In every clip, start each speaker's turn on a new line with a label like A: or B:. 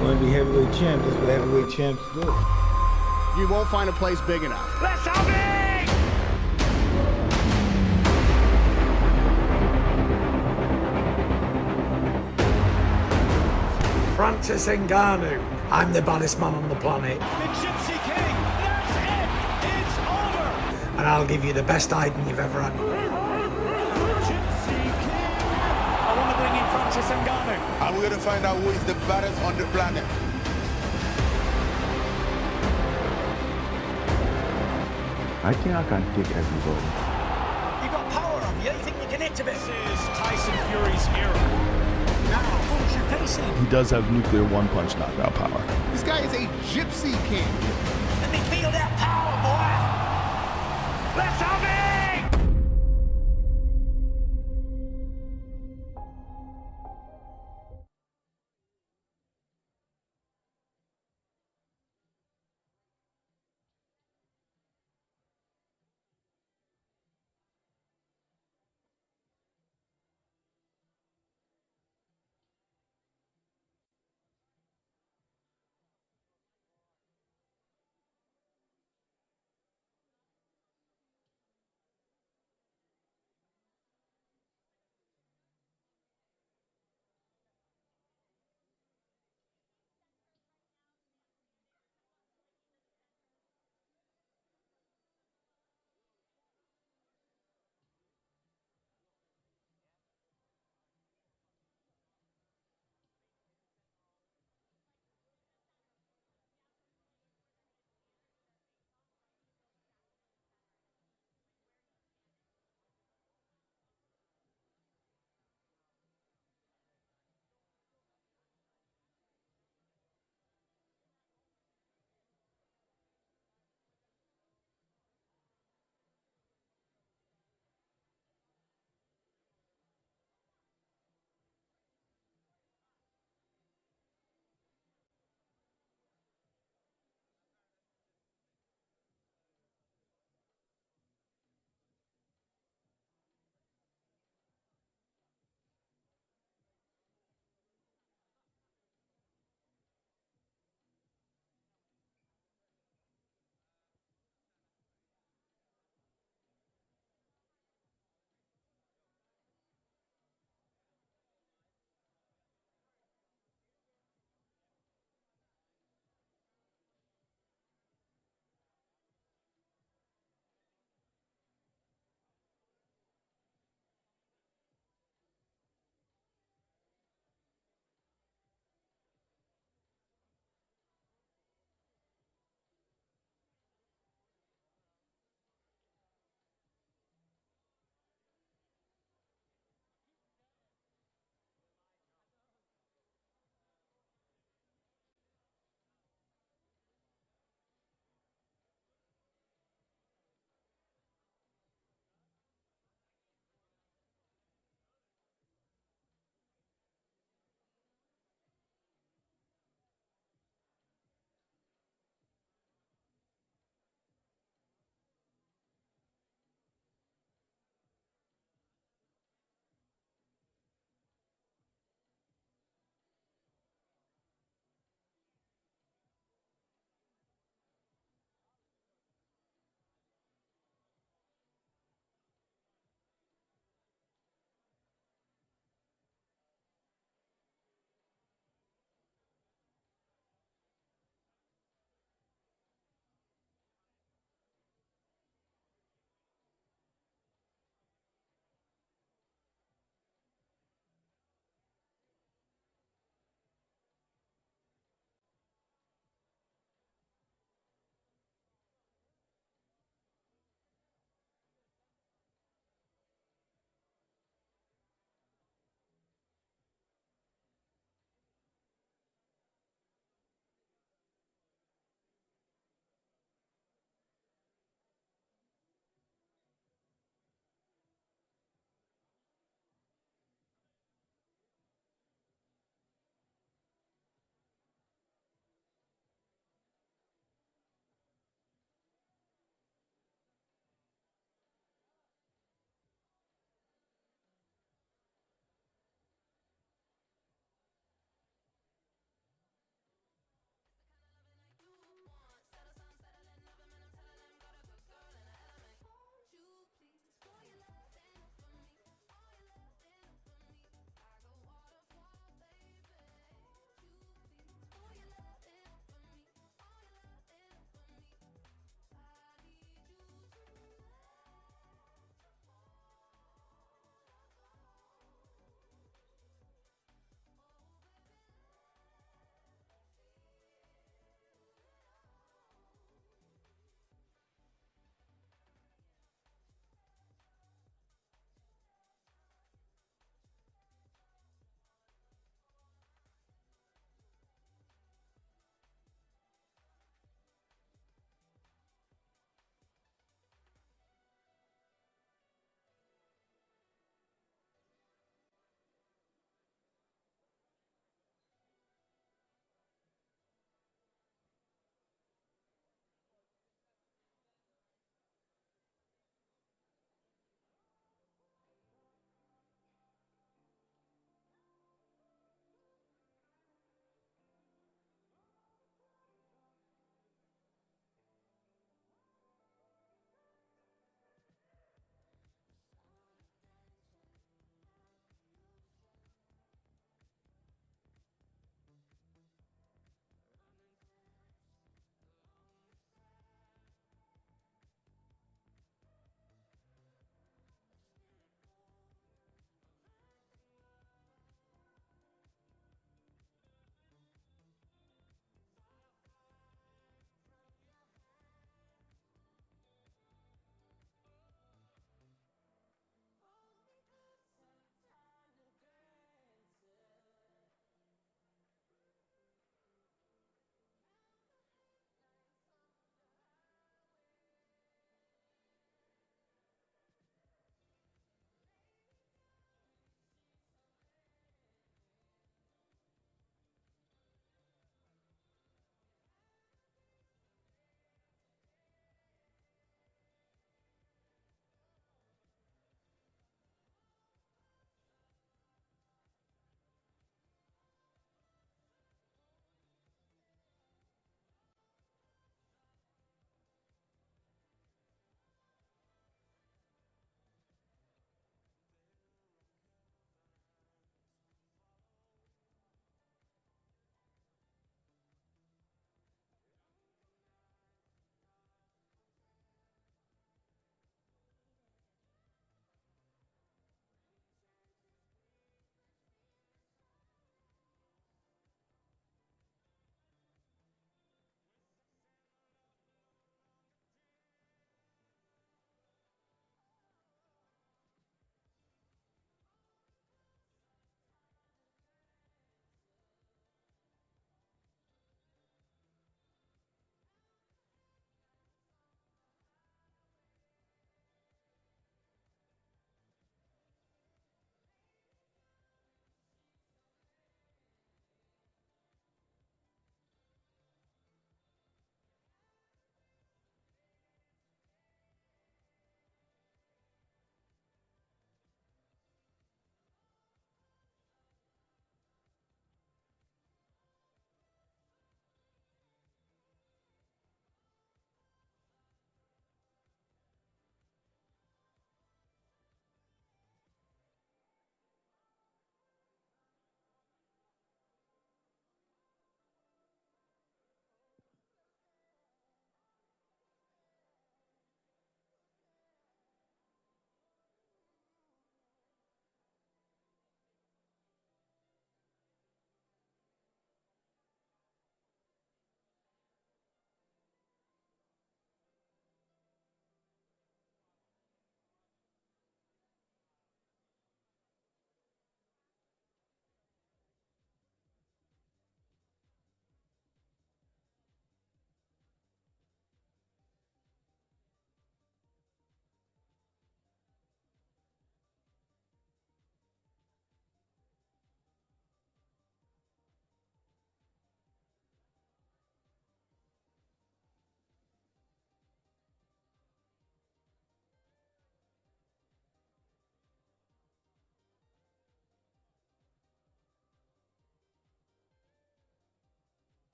A: Want to be heavyweight champ? That's what heavyweight champs do.
B: You won't find a place big enough.
C: Let's have it!
D: Francis Ngannou. I'm the baddest man on the planet.
C: The Gypsy King, that's it! It's over!
D: And I'll give you the best hiding you've ever had.
C: Gypsy King! I want to bring in Francis Ngannou.
E: And we're going to find out who is the baddest on the planet.
F: I think I can take every ball.
D: You got power on you. You think you can hit a bit?
C: This is Tyson Fury's era.
D: Now, punch your face in.
G: He does have nuclear one-punch knockout power.
B: This guy is a Gypsy King.
D: Let me feel that power, boy.
C: Let's have it!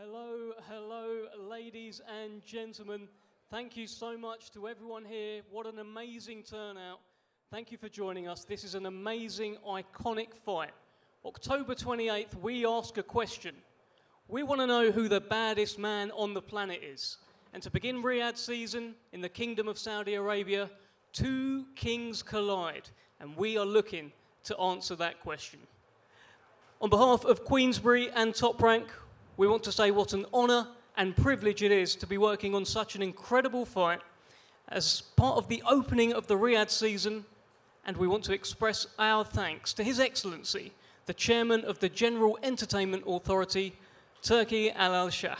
H: Hello, hello, ladies and gentlemen. Thank you so much to everyone here. What an amazing turnout. Thank you for joining us. This is an amazing, iconic fight. October 28th, we ask a question. We want to know who the baddest man on the planet is. And to begin Riyadh season in the Kingdom of Saudi Arabia, two kings collide, and we are looking to answer that question. On behalf of Queensberry and Top Rank, we want to say what an honour and privilege it is to be working on such an incredible fight as part of the opening of the Riyadh season, and we want to express our thanks to His Excellency, the Chairman of the General Entertainment Authority, Turkey Al-Shah,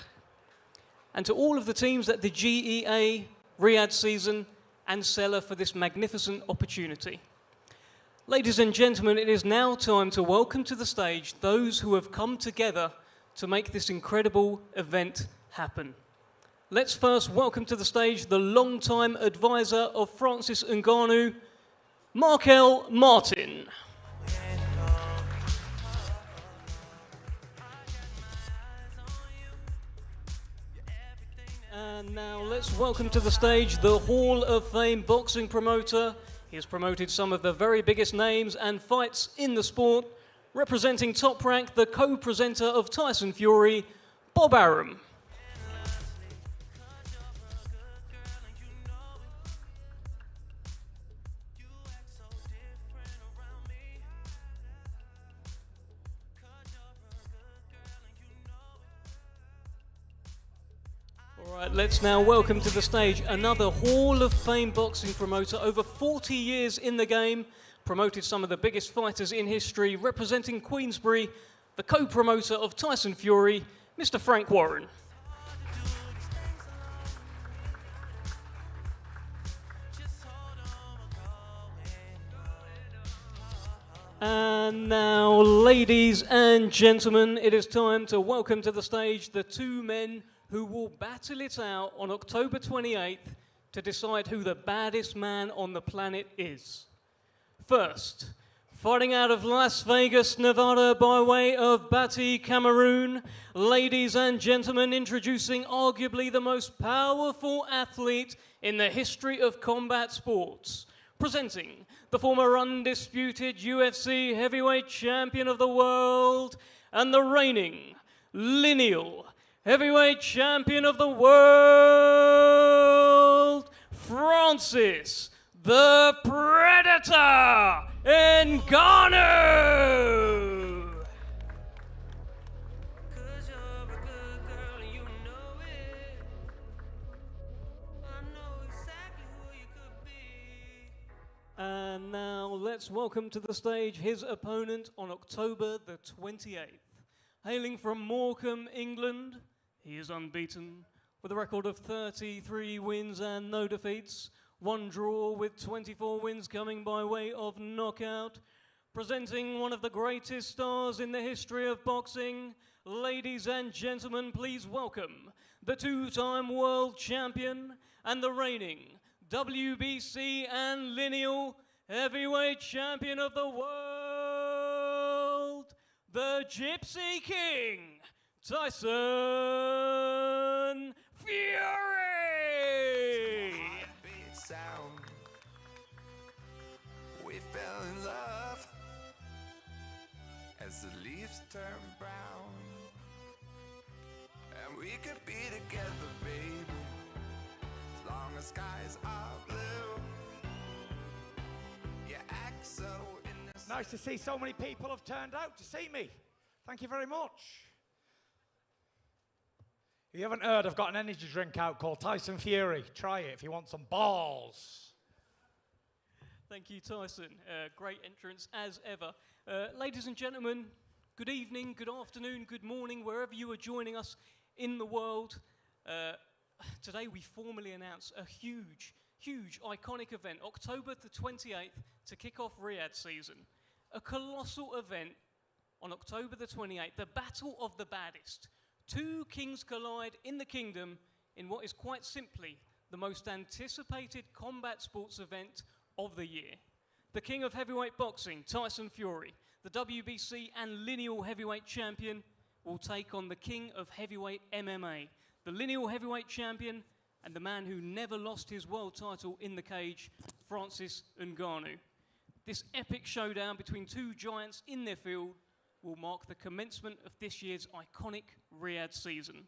H: and to all of the teams at the GEA, Riyadh season, and Seller for this magnificent opportunity. Ladies and gentlemen, it is now time to welcome to the stage those who have come together to make this incredible event happen. Let's first welcome to the stage the long-time advisor of Francis Ngannou, Markel Martin. And now let's welcome to the stage the Hall of Fame boxing promoter. He has promoted some of the very biggest names and fights in the sport. Representing Top Rank, the co-presenter of Tyson Fury, Bob Arum. All right, let's now welcome to the stage another Hall of Fame boxing promoter, over 40 years in the game, promoted some of the biggest fighters in history, representing Queensberry, the co-promoter of Tyson Fury, Mr. Frank Warren. And now, ladies and gentlemen, it is time to welcome to the stage the two men who will battle it out on October 28th to decide who the baddest man on the planet is. First, fighting out of Las Vegas, Nevada by way of Bati, Cameroon, ladies and gentlemen, introducing arguably the most powerful athlete in the history of combat sports. Presenting the former undisputed UFC heavyweight champion of the world and the reigning lineal heavyweight champion of the world, Francis the Predator Ngannou. And now let's welcome to the stage his opponent on October the 28th. Hailing from Morecambe, England, he is unbeaten with a record of 33 wins and no defeats. One draw with 24 wins coming by way of knockout. Presenting one of the greatest stars in the history of boxing, ladies and gentlemen, please welcome the two-time world champion and the reigning WBC and lineal heavyweight champion of the world, the Gypsy King, Tyson Fury!
I: We fell in love as the leaves turn brown, and we could be together, baby, as long as skies are blue. You act so innocent.
J: Nice to see so many people have turned out to see me. Thank you very much. If you haven't heard, I've got an energy drink out called Tyson Fury. Try it if you want some balls.
H: Thank you, Tyson. Great entrance as ever. Ladies and gentlemen, good evening, good afternoon, good morning, wherever you are joining us in the world. Today we formally announce a huge, iconic event, October the 28th, to kick off Riyadh season. A colossal event on October the 28th, the Battle of the Baddest. Two kings collide in the kingdom in what is quite simply the most anticipated combat sports event of the year. The king of heavyweight boxing, Tyson Fury, the WBC and lineal heavyweight champion, will take on the king of heavyweight MMA, the lineal heavyweight champion, and the man who never lost his world title in the cage, Francis Ngannou. This epic showdown between two giants in their field will mark the commencement of this year's iconic Riyadh season.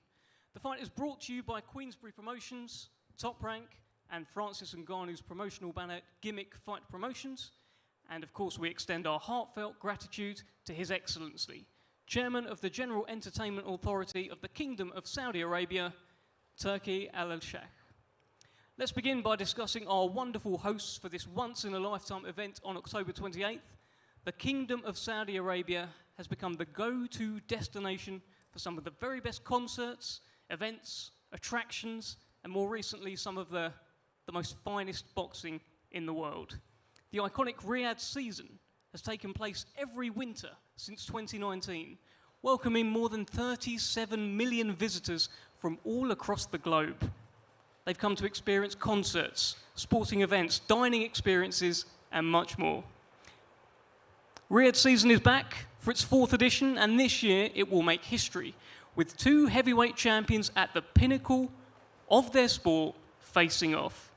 H: The fight is brought to you by Queensberry Promotions, Top Rank, and Francis Ngannou's promotional banner, Gimmick Fight Promotions. And of course, we extend our heartfelt gratitude to His Excellency, Chairman of the General Entertainment Authority of the Kingdom of Saudi Arabia, Turki Al-Sheikh. Let's begin by discussing our wonderful hosts for this once-in-a-lifetime event on October 28th. The Kingdom of Saudi Arabia has become the go-to destination for some of the very best concerts, events, attractions, and more recently, some of the most finest boxing in the world. The iconic Riyadh season has taken place every winter since 2019, welcoming more than 37 million visitors from all across the globe. They've come to experience concerts, sporting events, dining experiences, and much more. Riyadh season is back for its 4th edition, and this year it will make history, with 2 heavyweight champions at the pinnacle of their sport facing off.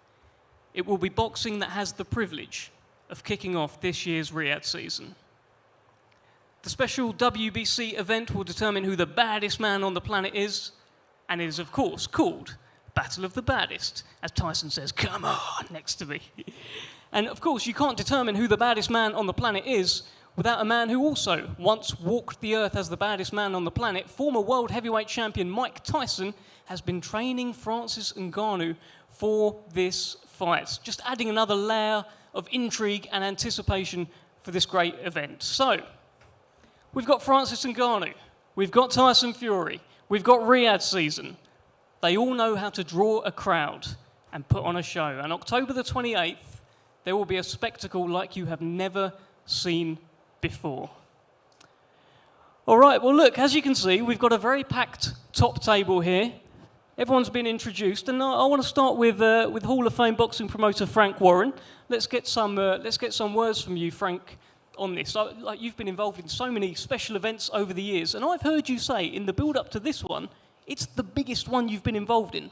H: It will be boxing that has the privilege of kicking off this year's Riyadh season. The special WBC event will determine who the baddest man on the planet is, and it is, of course, called Battle of the Baddest, as Tyson says, "Come on," next to me. And of course, you can't determine who the baddest man on the planet is without a man who also once walked the earth as the baddest man on the planet. Former world heavyweight champion Mike Tyson has been training Francis Ngannou for this fight, just adding another layer of intrigue and anticipation for this great event. So, we've got Francis Ngannou, we've got Tyson Fury, we've got Riyadh season. They all know how to draw a crowd and put on a show. And October the 28th, there will be a spectacle like you have never seen before. All right, well, look, as you can see, we've got a very packed top table here. Everyone's been introduced, and I want to start with Hall of Fame boxing promoter Frank Warren. Let's get some words from you, Frank, on this. Like, you've been involved in so many special events over the years, and I've heard you say in the build-up to this one, it's the biggest one you've been involved in.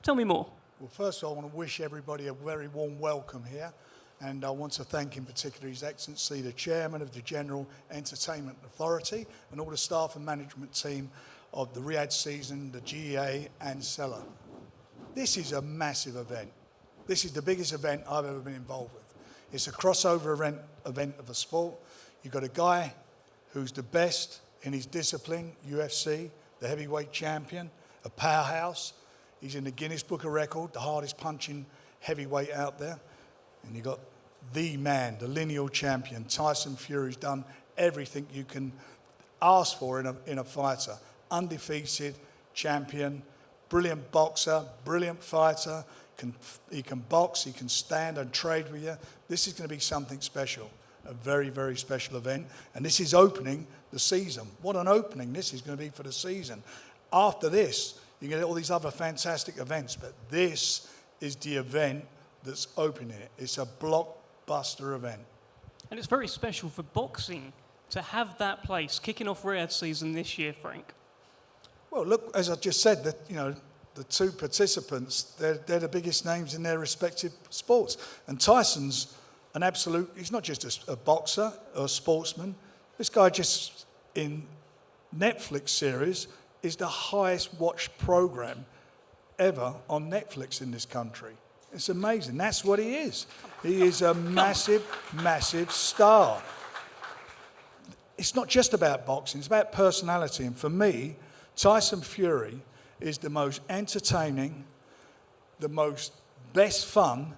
H: Tell me more.
K: Well, first of all, I want to wish everybody a very warm welcome here. And I want to thank in particular His Excellency, the Chairman of the General Entertainment Authority, and all the staff and management team of the Riyadh season, the GEA and Cellar. This is a massive event. This is the biggest event I've ever been involved with. It's a crossover event of a sport. You've got a guy who's the best in his discipline, UFC, the heavyweight champion, a powerhouse. He's in the Guinness Book of Records, the hardest punching heavyweight out there. And you've got the man, the lineal champion, Tyson Fury, who's done everything you can ask for in a fighter. Undefeated champion, brilliant boxer, brilliant fighter. He can box, he can stand and trade with you. This is going to be something special, a very, very special event. And this is opening the season. What an opening this is going to be for the season. After this, you get all these other fantastic events, but this is the event that's opening it. It's a blockbuster event.
H: And it's very special for boxing to have that place kicking off Riyadh season this year, Frank.
K: Well, look, as I just said, that the 2 participants, they're the biggest names in their respective sports. And Tyson's an absolute, he's not just a boxer or a sportsman. This guy just in Netflix series is the highest watched program ever on Netflix in this country. It's amazing. That's what he is. He is a massive, massive star. It's not just about boxing, it's about personality. And for me, Tyson Fury is the most entertaining, the most best fun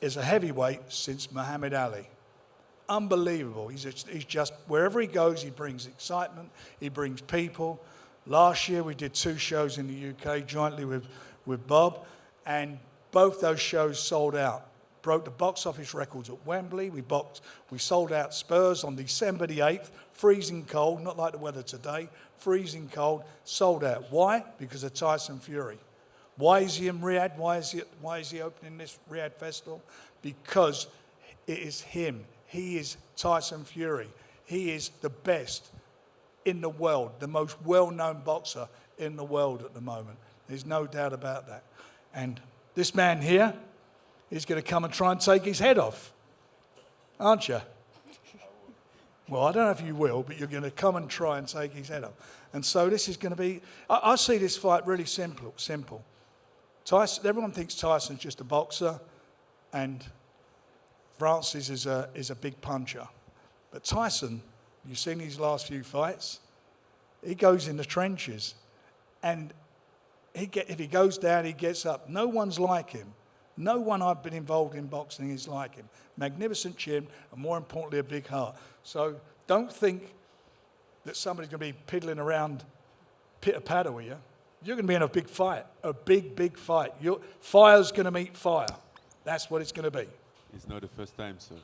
K: as a heavyweight since Muhammad Ali. Unbelievable. He's just, wherever he goes, he brings excitement, he brings people. Last year we did 2 shows in the UK jointly with Bob, and both those shows sold out. Broke the box office records at Wembley. We sold out Spurs on December the 8th, freezing cold, not like the weather today, freezing cold, sold out. Why? Because of Tyson Fury. Why is he in Riyadh? Why is he opening this Riyadh festival? Because it is him. He is Tyson Fury. He is the best in the world, the most well-known boxer in the world at the moment. There's no doubt about that. And this man here is going to come and try and take his head off, aren't you? Well, I don't know if you will, but you're going to come and try and take his head off. And so this is going to be, I see this fight really simple. Tyson, everyone thinks Tyson's just a boxer and Francis is a big puncher. But Tyson, you've seen his last few fights, he goes in the trenches and if he goes down, he gets up. No one's like him. No one I've been involved in boxing is like him. Magnificent chin, and more importantly, a big heart. So don't think that somebody's going to be piddling around pitter-patter with you. You're going to be in a big fight, a big, big fight. Fire's going to meet fire. That's what it's going to be.
L: It's not the first time, sir.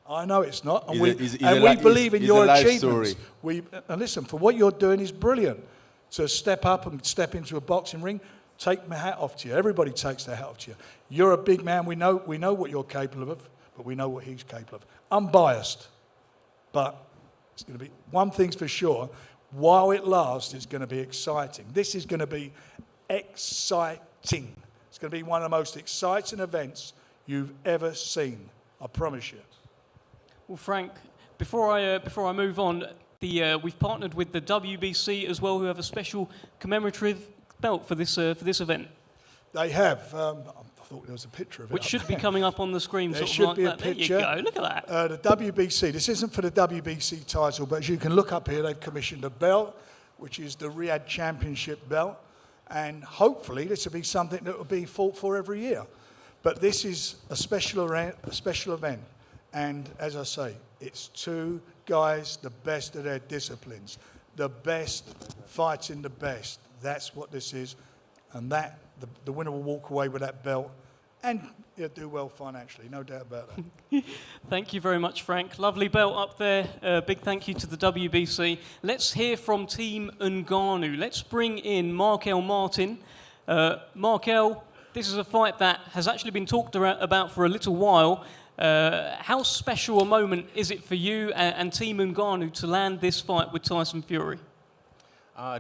K: I know it's not. And we
L: it's
K: believe in your achievements.
L: Story.
K: And listen, for what you're doing is brilliant. To step up and step into a boxing ring, take my hat off to you. Everybody takes their hat off to you. You're a big man. We know what you're capable of, but we know what he's capable of. Unbiased. But it's going to be, one thing's for sure, while it lasts, it's going to be exciting. This is going to be exciting. It's going to be one of the most exciting events you've ever seen. I promise you.
H: Well, Frank, before I move on, we've partnered with the WBC as well, who have a special commemorative belt for this event.
K: They have. I thought there was a picture of it.
H: Which should be coming up on the screen.
K: There
H: sort
K: should
H: of
K: be
H: like
K: a
H: that.
K: picture.
H: There you go. Look at that.
K: The WBC. This isn't for the WBC title, but as you can look up here, they've commissioned a belt, which is the Riyadh Championship belt, and hopefully this will be something that will be fought for every year. But this is a special event, and as I say, it's two guys, the best of their disciplines, the best fighting the best. That's what this is, and that the winner will walk away with that belt, and he'll do well financially, no doubt about that.
H: Thank you very much, Frank. Lovely belt up there. Big thank you to the WBC. Let's hear from Team Ngannou. Let's bring in Markel Martin. Markel, this is a fight that has actually been talked about for a little while. How special a moment is it for you and Team Ngannou to land this fight with Tyson Fury?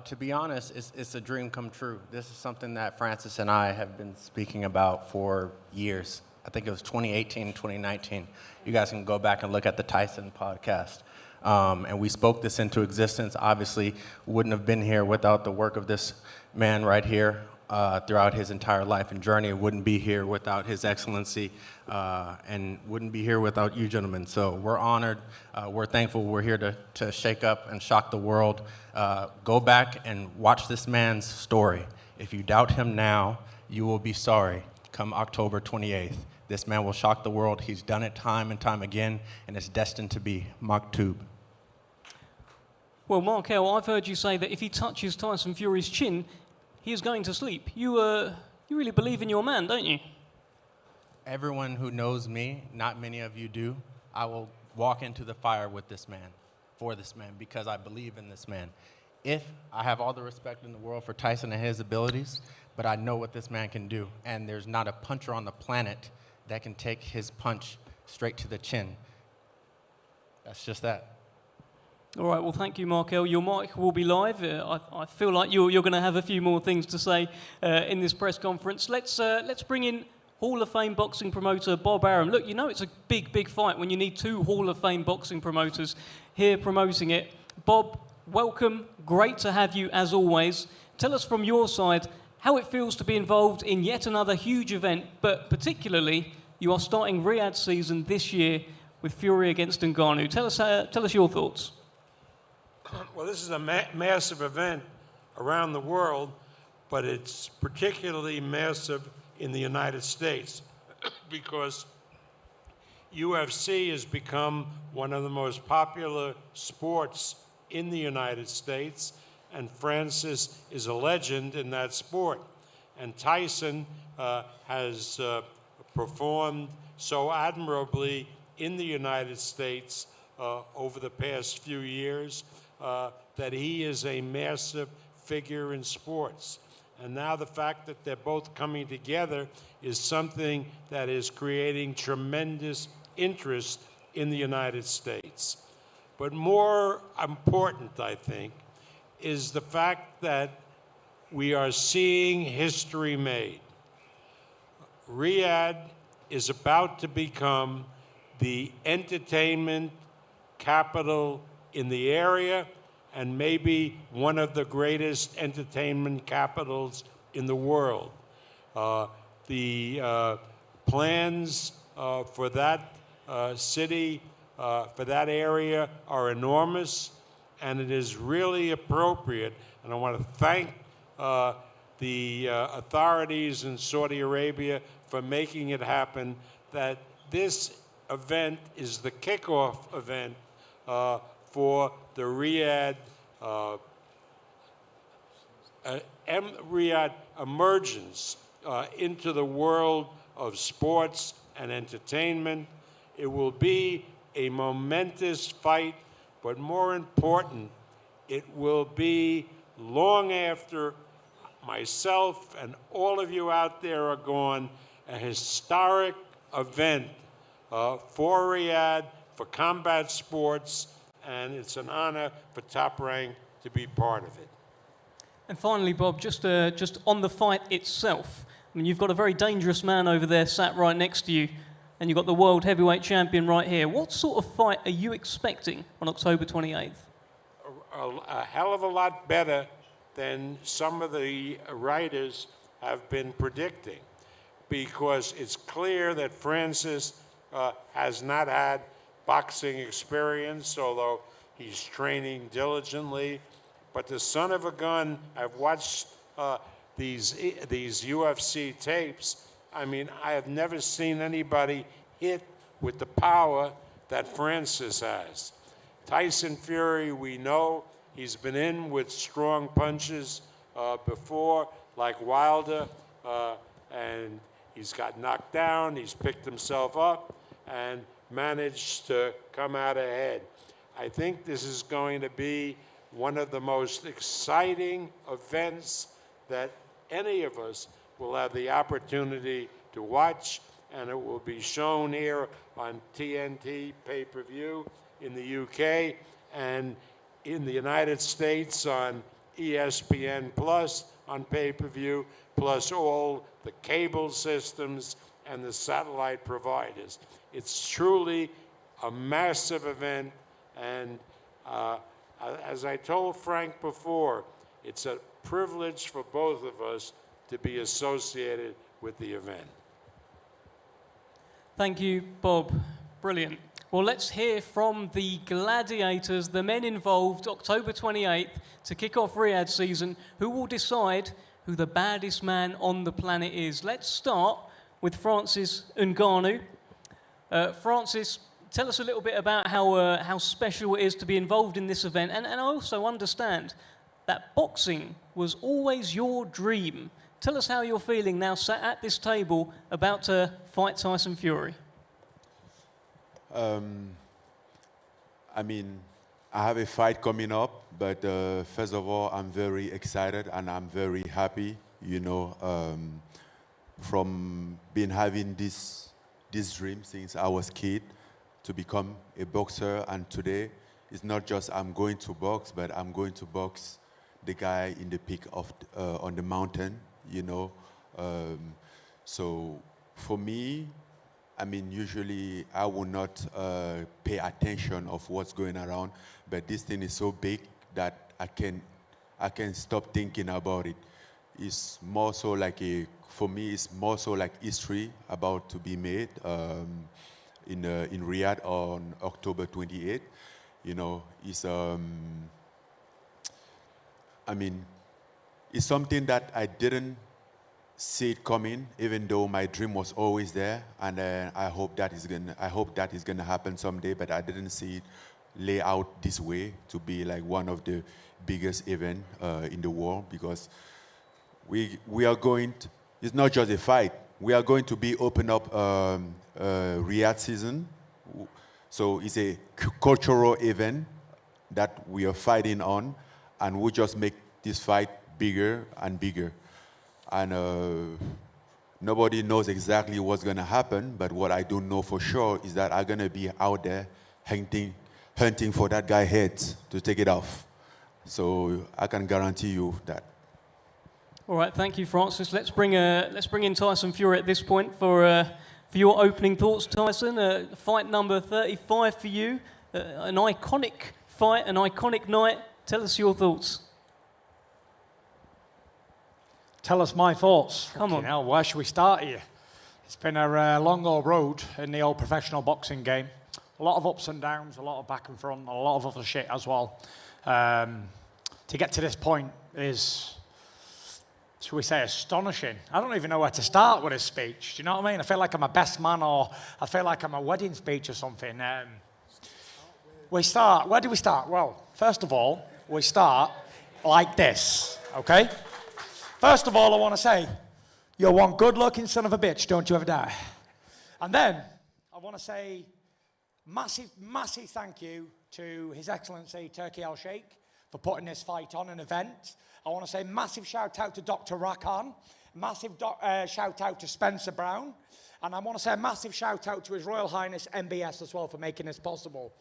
M: To be honest, it's a dream come true. This is something that Francis and I have been speaking about for years. I think it was 2018, 2019. You guys can go back and look at the Tyson podcast. And we spoke this into existence. Obviously, wouldn't have been here without the work of this man right here. Throughout his entire life and journey, wouldn't be here without His Excellency, and wouldn't be here without you gentlemen. So we're honored, we're thankful, we're here to shake up and shock the world. Go back and watch this man's story. If you doubt him now, you will be sorry come October 28th. This man will shock the world. He's done it time and time again, and it's destined to be Maktub.
H: Well, Markel, I've heard you say that if he touches Tyson Fury's chin, he is going to sleep. You really believe in your man, don't you?
M: Everyone who knows me, not many of you do, I will walk into the fire with this man, for this man, because I believe in this man. I have all the respect in the world for Tyson and his abilities, but I know what this man can do, and there's not a puncher on the planet that can take his punch straight to the chin. That's just that.
H: All right, well, thank you, Markel. Your mic will be live. I feel like you're going to have a few more things to say in this press conference. Let's bring in Hall of Fame boxing promoter Bob Arum. Look, you know it's a big, big fight when you need two Hall of Fame boxing promoters here promoting it. Bob, welcome. Great to have you, as always. Tell us from your side how it feels to be involved in yet another huge event, but particularly you are starting Riyadh season this year with Fury against Ngannou. Tell us your thoughts.
N: Well, this is a massive event around the world, but it's particularly massive in the United States because UFC has become one of the most popular sports in the United States, and Francis is a legend in that sport. And Tyson has performed so admirably in the United States over the past few years that he is a massive figure in sports. And now the fact that they're both coming together is something that is creating tremendous interest in the United States. But more important, I think, is the fact that we are seeing history made. Riyadh is about to become the entertainment capital in the area and maybe one of the greatest entertainment capitals in the world. The plans for that city, for that area, are enormous, and it is really appropriate. And I want to thank the authorities in Saudi Arabia for making it happen, that this event is the kickoff event for the Riyadh Riyadh emergence into the world of sports and entertainment. It will be a momentous fight, but more important, it will be long after myself and all of you out there are gone, a historic event for Riyadh, for combat sports, and it's an honor for Top Rank to be part of it.
H: And finally, Bob, just on the fight itself, I mean, you've got a very dangerous man over there sat right next to you, and you've got the world heavyweight champion right here. What sort of fight are you expecting on October 28th?
N: A hell of a lot better than some of the writers have been predicting, because it's clear that Francis has not had boxing experience, although he's training diligently. But the son of a gun, I've watched these UFC tapes. I mean, I have never seen anybody hit with the power that Francis has. Tyson Fury, we know, he's been in with strong punches before, like Wilder, and he's got knocked down, he's picked himself up, and managed to come out ahead. I think this is going to be one of the most exciting events that any of us will have the opportunity to watch, and it will be shown here on TNT pay-per-view in the UK, and in the United States on ESPN Plus on pay-per-view, plus all the cable systems and the satellite providers. It's truly a massive event, and as I told Frank before, it's a privilege for both of us to be associated with the event.
H: Thank you, Bob. Brilliant. Well, let's hear from the gladiators, the men involved, October 28th, to kick off Riyadh season, who will decide who the baddest man on the planet is. Let's start with Francis Ngannou. Francis, tell us a little bit about how special it is to be involved in this event. And I also understand that boxing was always your dream. Tell us how you're feeling now sat at this table about to fight Tyson Fury.
F: I mean, I have a fight coming up, but first of all, I'm very excited and I'm very happy, you know, from having this dream since I was a kid to become a boxer. And today, it's not just I'm going to box, but I'm going to box the guy in the peak of on the mountain, you know. So for me, I mean, usually I will not pay attention of what's going around, but this thing is so big that I can stop thinking about it. It's more so like for me, it's more so like history about to be made in Riyadh on October 28th. You know, it's I mean, it's something that I didn't see it coming, even though my dream was always there, and I hope that is gonna happen someday. But I didn't see it lay out this way to be like one of the biggest events in the world, because we are going to, it's not just a fight. We are going to be open up Riyadh season, so it's a cultural event that we are fighting on, and we just make this fight bigger and bigger. And nobody knows exactly what's going to happen, but what I do know for sure is that I'm going to be out there hunting for that guy's head to take it off. So I can guarantee you that.
H: All right, thank you, Francis. Let's bring in Tyson Fury at this point for your opening thoughts, Tyson. Fight number 35 for you, an iconic fight, an iconic night. Tell us your thoughts.
J: Tell us my thoughts.
H: Come on.
J: Hell, where should we start here? It's been a long old road in the old professional boxing game. A lot of ups and downs, a lot of back and front, a lot of other shit as well. To get to this point is, shall we say, astonishing. I don't even know where to start with this speech. Do you know what I mean? I feel like I'm a best man, or I feel like I'm a wedding speech or something. Where do we start? Well, first of all, we start like this, okay? First of all, I want to say, you're one good-looking son of a bitch, don't you ever die. And then, I want to say massive, massive thank you to His Excellency Turki Al-Sheikh for putting this fight on, an event. I want to say massive shout-out to Dr. Rakan, massive shout-out to Spencer Brown, and I want to say a massive shout-out to His Royal Highness MBS as well for making this possible.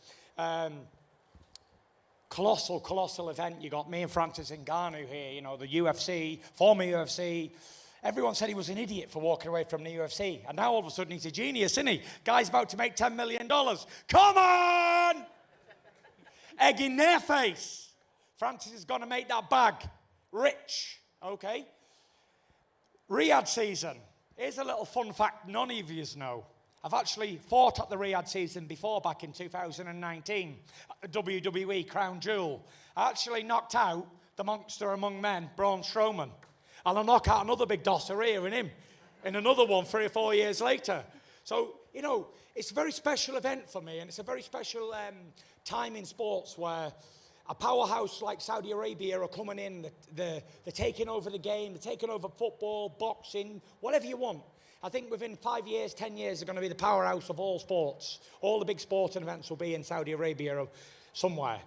J: Colossal event. You got me and Francis Ngannou here, you know, the UFC, former UFC. Everyone said he was an idiot for walking away from the UFC. And now all of a sudden he's a genius, isn't he? Guy's about to make $10 million. Come on! Egg in their face. Francis is going to make that bag rich, okay? Riyadh season. Here's a little fun fact none of you know. I've actually fought at the Riyadh season before, back in 2019, at the WWE Crown Jewel. I actually knocked out the monster among men, Braun Strowman. And I'll knock out another big dosser here in him, in another one 3 or 4 years later. So, you know, it's a very special event for me, and it's a very special time in sports where a powerhouse like Saudi Arabia are coming in, they're taking over the game, they're taking over football, boxing, whatever you want. I think within 5 years, 10 years, they're going to be the powerhouse of all sports. All the big sporting events will be in Saudi Arabia or somewhere.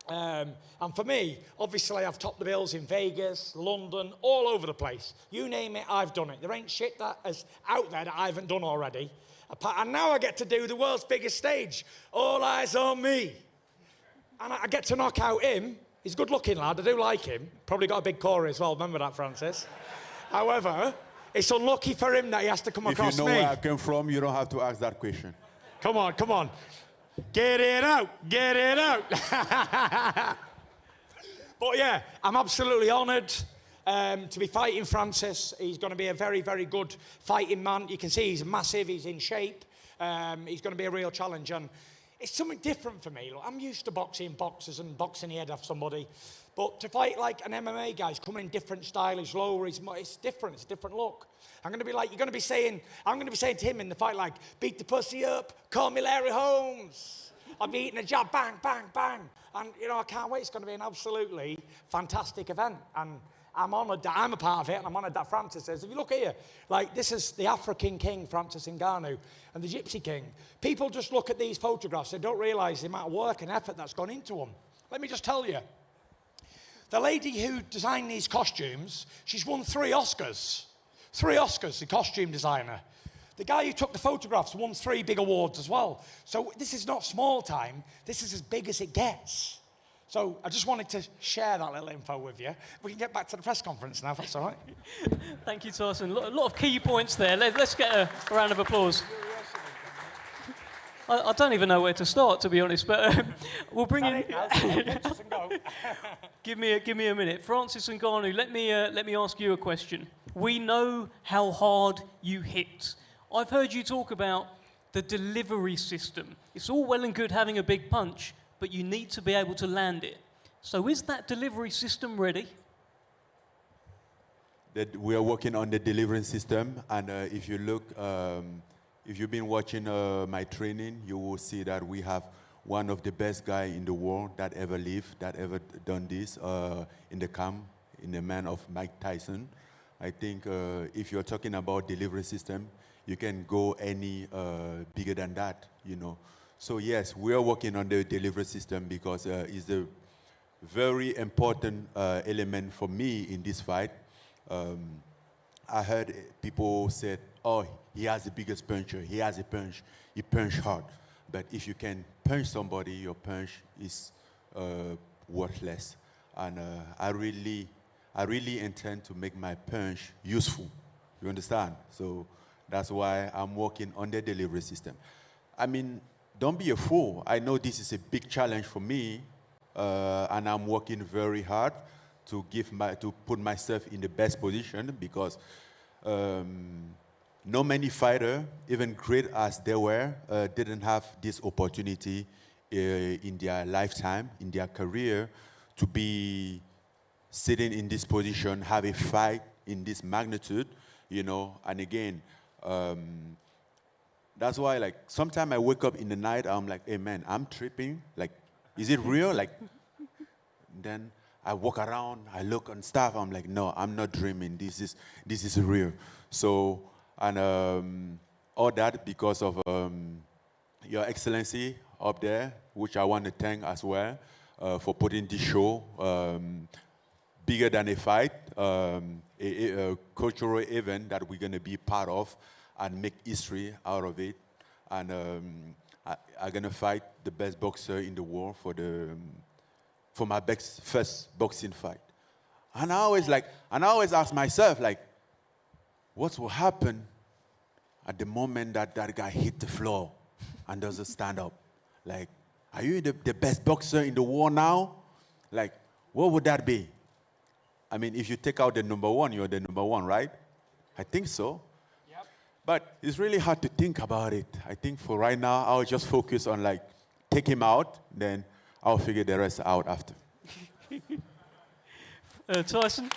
J: And for me, obviously, I've topped the bills in Vegas, London, all over the place. You name it, I've done it. There ain't shit that is out there that I haven't done already. And now I get to do the world's biggest stage. All eyes on me. And I get to knock out him. He's a good-looking lad. I do like him. Probably got a big core as well. Remember that, Francis? However, it's unlucky for him that he has to come across me.
F: If you know where I came from, you don't have to ask that question.
J: Come on, come on. Get it out, get it out. But yeah, I'm absolutely honoured to be fighting Francis. He's going to be a very, very good fighting man. You can see he's massive, he's in shape. He's going to be a real challenge. And it's something different for me. Look, I'm used to boxing boxers and boxing the head off somebody. But to fight like an MMA guy, he's coming in different style, he's lower, it's different, it's a different look. I'm going to be saying to him in the fight like, beat the pussy up, call me Larry Holmes. I'll be eating a jab, bang, bang, bang. And, you know, I can't wait. It's going to be an absolutely fantastic event. And I'm honoured that I'm a part of it, and I'm honoured that Francis is. If you look here, like, this is the African king, Francis Ngannou, and the Gypsy king. People just look at these photographs and don't realise the amount of work and effort that's gone into them. Let me just tell you. The lady who designed these costumes, she's won 3 Oscars. 3 Oscars, the costume designer. The guy who took the photographs won 3 big awards as well. So this is not small time. This is as big as it gets. So I just wanted to share that little info with you. We can get back to the press conference now, if that's all right.
H: Thank you, Tyson. A lot of key points there. Let's get a round of applause. I don't even know where to start, to be honest, but we'll bring in... Give me a minute. Francis Ngannou, let me ask you a question. We know how hard you hit. I've heard you talk about the delivery system. It's all well and good having a big punch, but you need to be able to land it. So is that delivery system ready?
F: We are working on the delivery system, and if you look... if you've been watching my training, you will see that we have one of the best guys in the world that ever lived, that ever done this in the camp, in the man of Mike Tyson. I think if you're talking about delivery system, you can go any bigger than that, you know. So yes, we are working on the delivery system because it's a very important element for me in this fight. I heard people said, oh, he has the biggest puncher, he has a punch, he punch hard. But if you can punch somebody, your punch is worthless. And I really intend to make my punch useful. You understand? So that's why I'm working on the delivery system. I mean, don't be a fool. I know this is a big challenge for me, and I'm working very hard to put myself in the best position, because no many fighters, even great as they were, didn't have this opportunity in their lifetime, in their career, to be sitting in this position, have a fight in this magnitude, you know. And again, that's why, like, sometimes I wake up in the night, I'm like, hey man, I'm tripping. Like, is it real? Like, then I walk around, I look and stuff, I'm like, no, I'm not dreaming. This is real. So, and all that because of Your Excellency up there, which I want to thank as well for putting this show bigger than a fight, a cultural event that we're going to be part of and make history out of it. And I'm going to fight the best boxer in the world for my first boxing fight. And I always ask myself, like, what will happen at the moment that guy hit the floor and doesn't stand up? Like, are you the best boxer in the world now? Like, what would that be? I mean, if you take out the number one, you're the number one, right? I think so. Yep. But it's really hard to think about it. I think for right now, I'll just focus on, like, take him out, then I'll figure the rest out after.
H: Tyson,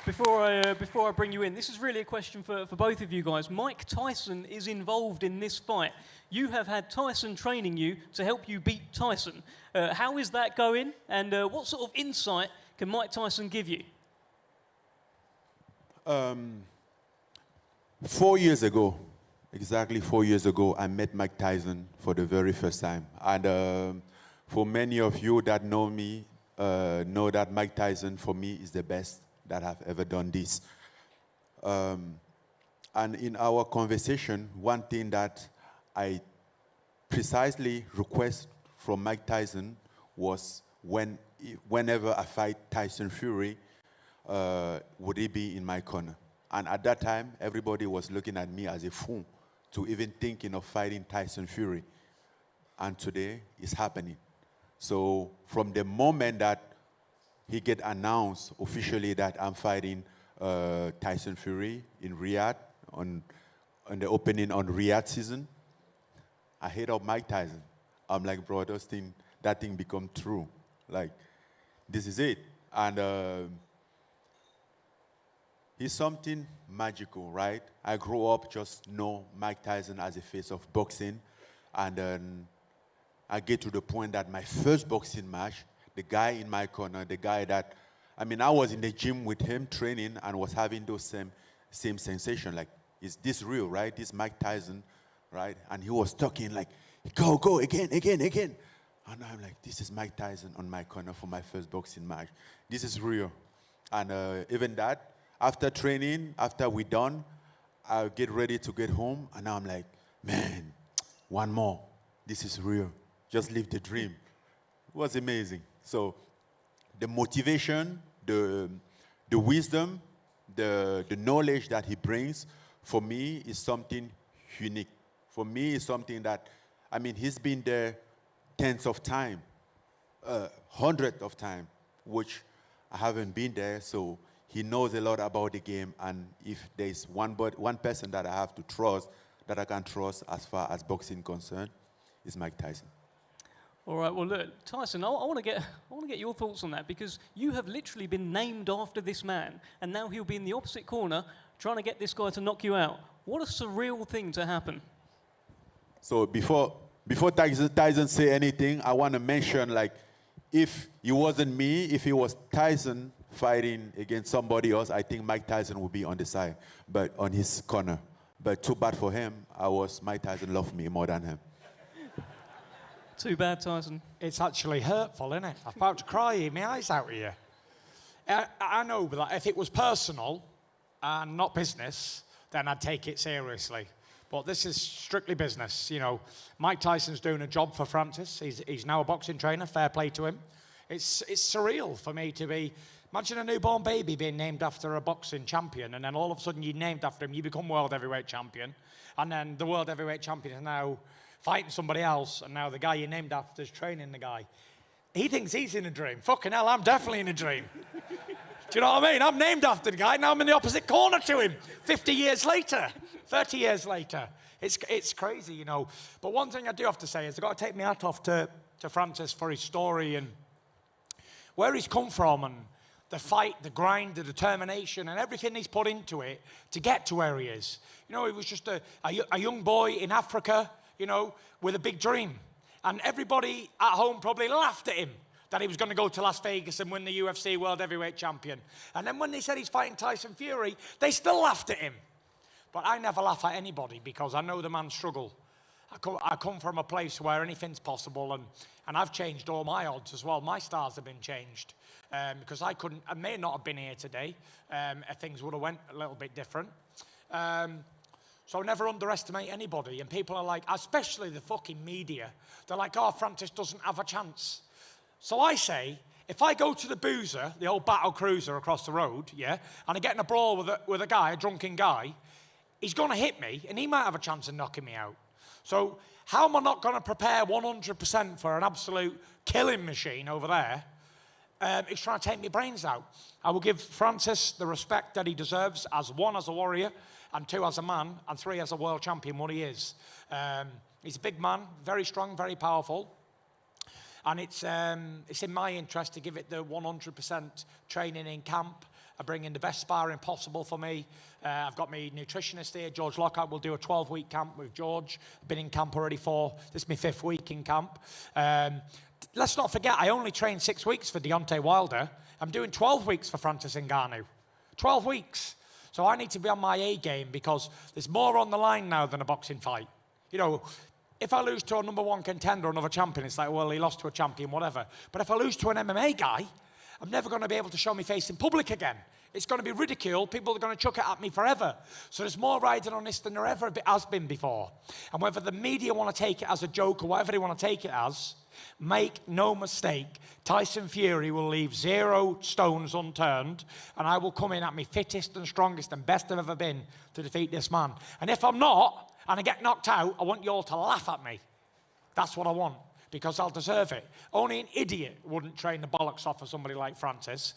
H: before I bring you in, this is really a question for both of you guys. Mike Tyson is involved in this fight. You have had Tyson training you to help you beat Tyson. How is that going, and what sort of insight can Mike Tyson give you?
F: 4 years ago, exactly 4 years ago, I met Mike Tyson for the very first time. And for many of you that know me, know that Mike Tyson, for me, is the best that have ever done this. And in our conversation, one thing that I precisely request from Mike Tyson was whenever I fight Tyson Fury, would he be in my corner? And at that time, everybody was looking at me as a fool to even thinking of fighting Tyson Fury. And today, it's happening. So from the moment that he get announced officially that I'm fighting Tyson Fury in Riyadh on the opening on Riyadh season, I hit up Mike Tyson. I'm like, bro, that thing become true. Like, this is it. And he's something magical, right? I grew up just know Mike Tyson as a face of boxing, and then I get to the point that my first boxing match, the guy in my corner, the guy that, I mean, I was in the gym with him training and was having those same sensation. Like, is this real, right? This Mike Tyson, right? And he was talking like, go, again. And I'm like, this is Mike Tyson on my corner for my first boxing match. This is real. And even that, after training, after we're done, I get ready to get home, and now I'm like, man, one more. This is real. Just live the dream. It was amazing. So the motivation, the wisdom, the knowledge that he brings, for me, is something unique. For me, it's something that, I mean, he's been there tens of times, hundreds of times, which I haven't been there. So he knows a lot about the game. And if there's one person that I have to trust, that I can trust as far as boxing concerned, is Mike Tyson.
H: All right, well, look, Tyson, I want to get your thoughts on that, because you have literally been named after this man, and now he'll be in the opposite corner trying to get this guy to knock you out. What a surreal thing to happen.
F: So before Tyson say anything, I want to mention, like, if it wasn't me, if it was Tyson fighting against somebody else, I think Mike Tyson would be on the side, but on his corner. But too bad for him, Mike Tyson loved me more than him.
H: Too bad, Tyson.
J: It's actually hurtful, isn't it? I'm about to cry here, my eyes out here. I know, but if it was personal and not business, then I'd take it seriously. But this is strictly business. You know, Mike Tyson's doing a job for Francis. He's now a boxing trainer. Fair play to him. It's surreal for me to be. Imagine a newborn baby being named after a boxing champion, and then all of a sudden you're named after him. You become world heavyweight champion, and then the world heavyweight champion is now fighting somebody else, and now the guy you named after is training the guy. He thinks he's in a dream. Fucking hell, I'm definitely in a dream. Do you know what I mean? I'm named after the guy, now I'm in the opposite corner to him 50 years later, 30 years later. It's crazy, you know. But one thing I do have to say is I've got to take my hat off to Francis for his story and where he's come from and the fight, the grind, the determination and everything he's put into it to get to where he is. You know, he was just a young boy in Africa, you know, with a big dream. And everybody at home probably laughed at him that he was going to go to Las Vegas and win the UFC World Heavyweight Champion. And then when they said he's fighting Tyson Fury, they still laughed at him. But I never laugh at anybody because I know the man's struggle. I come from a place where anything's possible, and I've changed all my odds as well. My stars have been changed because I may not have been here today if things would have went a little bit different. So never underestimate anybody. And people are like, especially the fucking media, they're like, oh, Francis doesn't have a chance. So I say, if I go to the Boozer, the old battle cruiser across the road, yeah, and I get in a brawl with a guy, a drunken guy, he's going to hit me, and he might have a chance of knocking me out. So how am I not going to prepare 100% for an absolute killing machine over there? He's trying to take my brains out. I will give Francis the respect that he deserves as one, as a warrior, and two, as a man, and three, as a world champion, what he is. He's a big man, very strong, very powerful. And it's in my interest to give it the 100% training in camp. I bring in the best sparring possible for me. I've got my nutritionist here, George Lockhart. We'll do a 12-week camp with George. I've been in camp already this is my 5th week in camp. Let's not forget, I only trained 6 weeks for Deontay Wilder. I'm doing 12 weeks for Francis Ngannou. 12 weeks. So I need to be on my A game because there's more on the line now than a boxing fight. You know, if I lose to a #1 contender, another champion, it's like, well, he lost to a champion, whatever. But if I lose to an MMA guy, I'm never going to be able to show my face in public again. It's going to be ridiculed. People are going to chuck it at me forever. So there's more riding on this than there ever has been before. And whether the media want to take it as a joke or whatever they want to take it as, make no mistake, Tyson Fury will leave 0 stones unturned, and I will come in at my fittest and strongest and best I've ever been to defeat this man. And if I'm not, and I get knocked out, I want you all to laugh at me. That's what I want, because I'll deserve it. Only an idiot wouldn't train the bollocks off of somebody like Francis.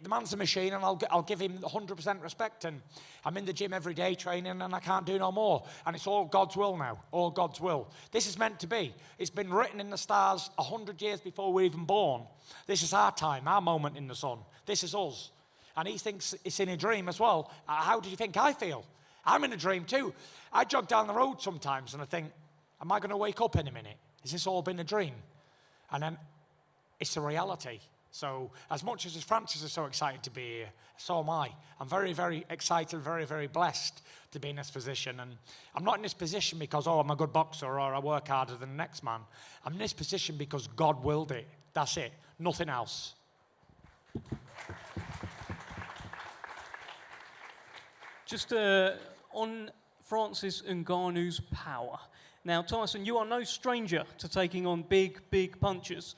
J: The man's a machine, and I'll give him 100% respect. And I'm in the gym every day training, and I can't do no more. And it's all God's will now, all God's will. This is meant to be. It's been written in the stars 100 years before we're even born. This is our time, our moment in the sun. This is us. And he thinks it's in a dream as well. How do you think I feel? I'm in a dream too. I jog down the road sometimes, and I think, am I going to wake up in a minute? Has this all been a dream? And then it's a reality. So as much as Francis is so excited to be here, so am I. I'm very, very excited, very, very blessed to be in this position. And I'm not in this position because, oh, I'm a good boxer or I work harder than the next man. I'm in this position because God willed it. That's it. Nothing else.
H: Just on Francis Ngannou's power. Now, Tyson, you are no stranger to taking on big, big punches.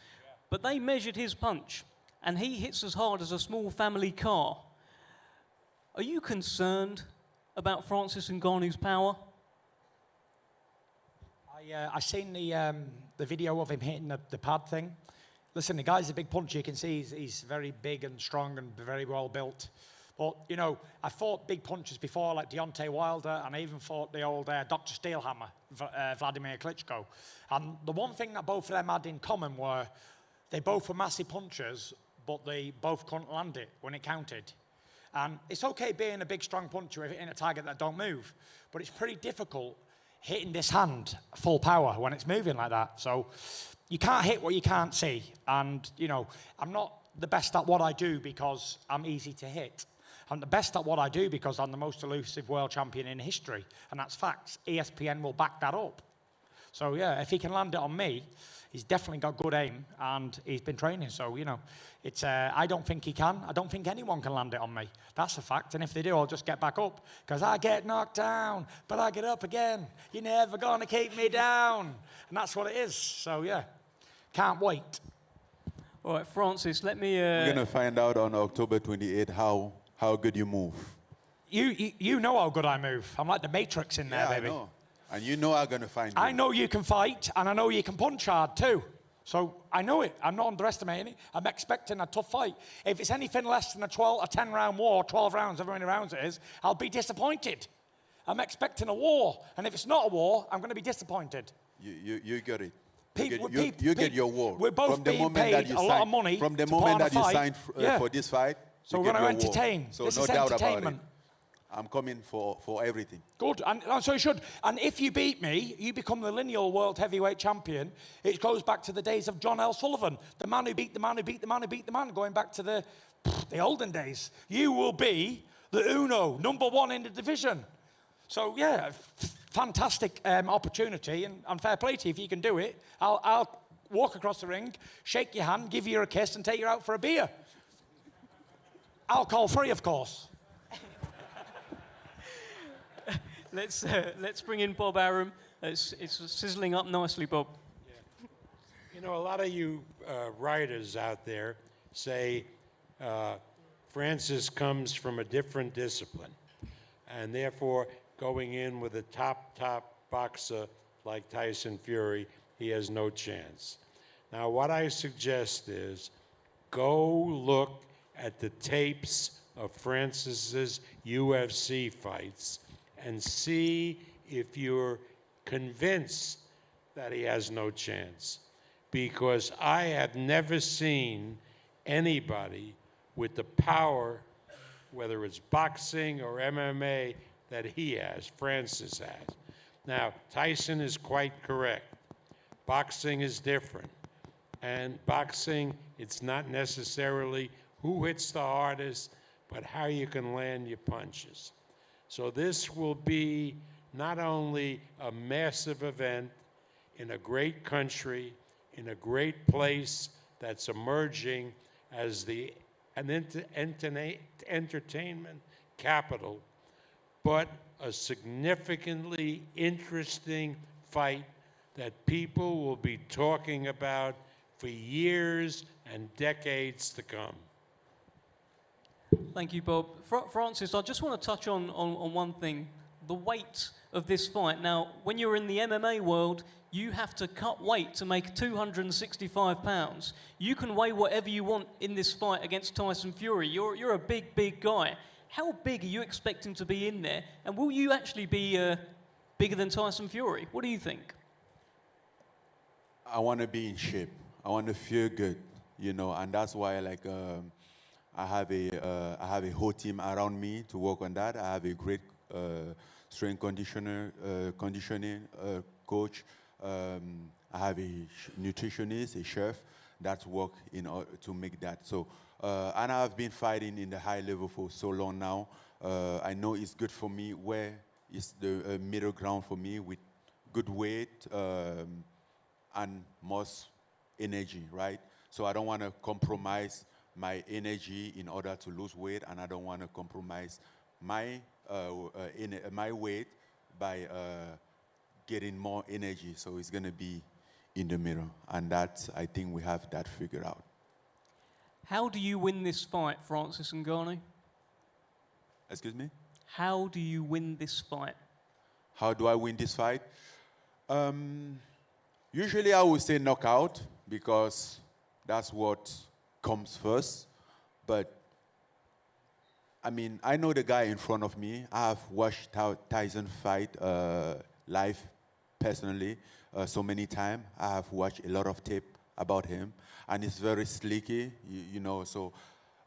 H: But they measured his punch, and he hits as hard as a small family car. Are you concerned about Francis Ngannou's power?
J: I seen the video of him hitting the pad thing. Listen, the guy's a big puncher. You can see he's very big and strong and very well built. But, you know, I fought big punchers before, like Deontay Wilder, and I even fought the old Dr. Steelhammer, Vladimir Klitschko. And the one thing that both of them had in common were they both were massive punchers, but they both couldn't land it when it counted. And it's okay being a big, strong puncher if hitting a target that don't move, but it's pretty difficult hitting this hand full power when it's moving like that. So you can't hit what you can't see. And, you know, I'm not the best at what I do because I'm easy to hit. I'm the best at what I do because I'm the most elusive world champion in history, and that's facts. ESPN will back that up. So yeah, if he can land it on me, he's definitely got good aim, and he's been training. So, you know, it's, I don't think he can. I don't think anyone can land it on me. That's a fact. And if they do, I'll just get back up. Because I get knocked down, but I get up again. You're never going to keep me down. And that's what it is. So, yeah, can't wait.
H: All right, Francis, let me...
F: We're going to find out on October 28th how good you move.
J: You know how good I move. I'm like the Matrix in there, baby.
F: I know. And you know I'm going to find you.
J: I know you can fight, and I know you can punch hard too. So I know it. I'm not underestimating it. I'm expecting a tough fight. If it's anything less than a 10-round war, 12 rounds, however many rounds it is, I'll be disappointed. I'm expecting a war. And if it's not a war, I'm going to be disappointed.
F: You get it.
J: You
F: get your war.
J: We're both being paid a lot of money
F: from the
J: to
F: moment
J: put on
F: that
J: a
F: you
J: fight.
F: signed for this fight.
J: So we're going to entertain.
F: So
J: this
F: no
J: is
F: doubt
J: entertainment.
F: about it. I'm coming for everything.
J: Good, and so you should. And if you beat me, you become the lineal world heavyweight champion. It goes back to the days of John L. Sullivan, the man who beat the man who beat the man who beat the man, going back to the olden days. You will be the Uno, #1 in the division. So, yeah, fantastic opportunity, and fair play to you if you can do it. I'll walk across the ring, shake your hand, give you a kiss, and take you out for a beer. Alcohol-free, of course.
H: Let's bring in Bob Arum. It's sizzling up nicely, Bob.
N: Yeah. You know, a lot of you writers out there say Francis comes from a different discipline, and therefore going in with a top boxer like Tyson Fury, he has no chance. Now, what I suggest is go look at the tapes of Francis's UFC fights and see if you're convinced that he has no chance. Because I have never seen anybody with the power, whether it's boxing or MMA, that he has, Francis has. Now, Tyson is quite correct. Boxing is different. And boxing, it's not necessarily who hits the hardest, but how you can land your punches. So this will be not only a massive event in a great country, in a great place that's emerging as an entertainment capital, but a significantly interesting fight that people will be talking about for years and decades to come.
H: Thank you, Bob. Francis, I just want to touch on one thing, the weight of this fight. Now, when you're in the MMA world, you have to cut weight to make 265 pounds. You can weigh whatever you want in this fight against Tyson Fury. You're a big guy. How big are you expecting to be in there? And will you actually be bigger than Tyson Fury? What do you think?
F: I want to be in shape. I want to feel good, you know, and that's why, like, I have a whole team around me to work on that. I have a great strength conditioning coach. I have a nutritionist, a chef that's work in order to make that. So, and I've been fighting in the high level for so long now. I know it's good for me. Where is the middle ground for me with good weight and most energy, right? So I don't want to compromise my energy in order to lose weight, and I don't want to compromise my my weight by getting more energy. So it's going to be in the middle, and that, I think we have that figured out.
H: How do you win this fight, Francis Ngannou?
F: Excuse me?
H: How do you win this fight?
F: How do I win this fight? Usually I would say knockout, because that's what comes first. But I mean, I know the guy in front of me. I have watched Tyson fight live personally so many times. I have watched a lot of tape about him, and it's very slicky, you know. So,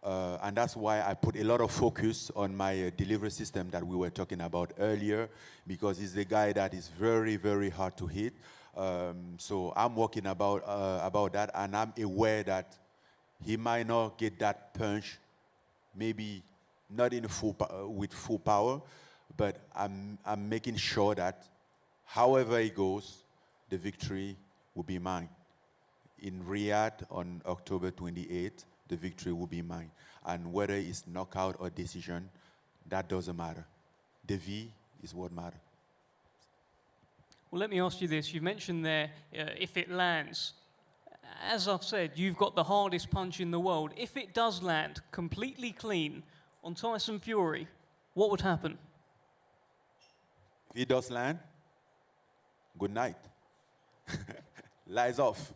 F: and that's why I put a lot of focus on my delivery system that we were talking about earlier, because he's the guy that is very hard to hit. So I'm working about that, and I'm aware that he might not get that punch, maybe not in with full power, but I'm making sure that however he goes, the victory will be mine. In Riyadh on October 28th, the victory will be mine. And whether it's knockout or decision, that doesn't matter. The V is what matters.
H: Well, let me ask you this. You mentioned there, if it lands. As I've said, you've got the hardest punch in the world. If it does land completely clean on Tyson Fury, what would happen?
F: If it does land, good night. Lies off.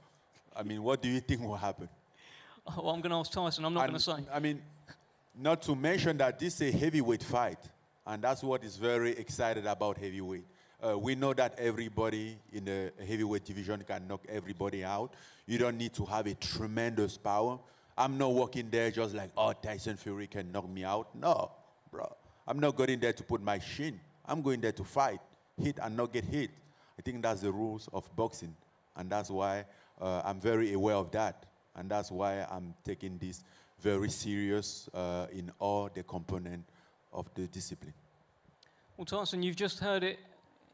F: I mean, what do you think will happen?
H: Oh, I'm going to ask Tyson. I'm not going to say.
F: I mean, not to mention that this is a heavyweight fight, and that's what is very excited about heavyweight. We know that everybody in the heavyweight division can knock everybody out. You don't need to have a tremendous power. I'm not walking there just like, oh, Tyson Fury can knock me out. No, bro. I'm not going there to put my shin. I'm going there to fight, hit and not get hit. I think that's the rules of boxing, and that's why I'm very aware of that, and that's why I'm taking this very serious in all the components of the discipline.
H: Well, Tyson, you've just heard it.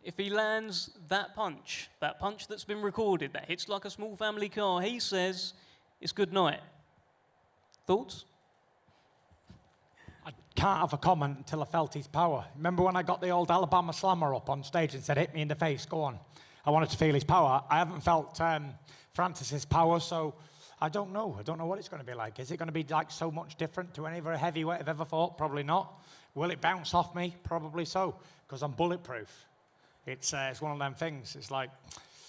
H: If he lands that punch that's been recorded, that hits like a small family car, he says it's good night. Thoughts?
J: I can't have a comment until I felt his power. Remember when I got the old Alabama slammer up on stage and said, hit me in the face, go on. I wanted to feel his power. I haven't felt Francis's power, so I don't know. I don't know what it's going to be like. Is it going to be like so much different to any other heavyweight I've ever fought? Probably not. Will it bounce off me? Probably so, because I'm bulletproof. It's one of them things. It's like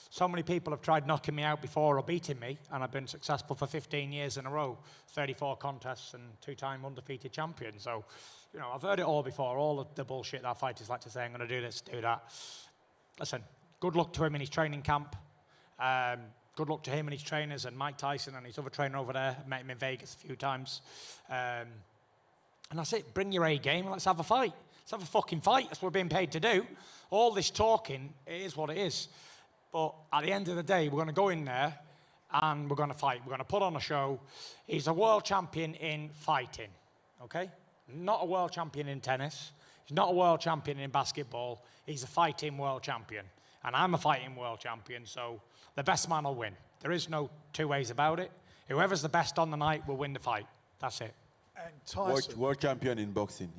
J: so many people have tried knocking me out before or beating me, and I've been successful for 15 years in a row, 34 contests and 2-time undefeated champion. So, you know, I've heard it all before, all of the bullshit that fighters like to say, I'm going to do this, do that. Listen, good luck to him in his training camp. Good luck to him and his trainers and Mike Tyson and his other trainer over there. I met him in Vegas a few times. And that's it. Bring your A game and let's have a fight. Let's have a fucking fight. That's what we're being paid to do. All this talking, it is what it is. But at the end of the day, we're going to go in there and we're going to fight. We're going to put on a show. He's a world champion in fighting, okay? Not a world champion in tennis. He's not a world champion in basketball. He's a fighting world champion. And I'm a fighting world champion, so the best man will win. There is no two ways about it. Whoever's the best on the night will win the fight. That's it.
K: And Tyson.
F: World champion in boxing,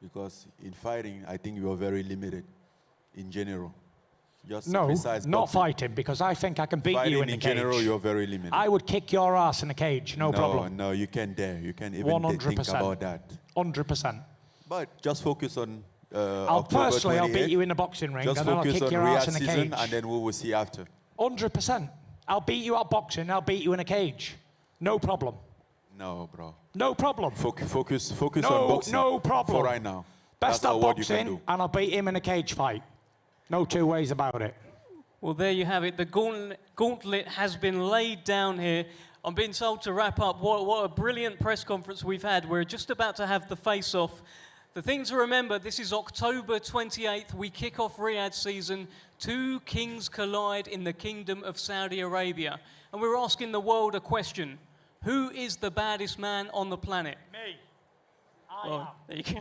F: because in fighting, I think you are very limited in general. Just
J: no, not
F: boxing.
J: fighting, because I think I can beat you in the cage.
F: In general, you're very limited.
J: I would kick your ass in a cage, no problem.
F: No, you can't dare. You can't even think about that.
J: 100%.
F: But just focus on
J: I'll beat you in the boxing ring, and then I'll kick your ass in a cage.
F: And then we will see after.
J: 100%. I'll beat you at boxing, I'll beat you in a cage. No problem.
F: No, bro.
J: No problem.
F: Focus on boxing.
J: No problem.
F: For right now.
J: Best at boxing, and I'll beat him in a cage fight. No two ways about it.
H: Well, there you have it. The gauntlet has been laid down here. I'm being told to wrap up. What a brilliant press conference we've had. We're just about to have the face-off. The thing to remember, this is October 28th. We kick off Riyadh season. Two kings collide in the Kingdom of Saudi Arabia. And we're asking the world a question. Who is the baddest man on the planet?
J: Me.
H: There you go.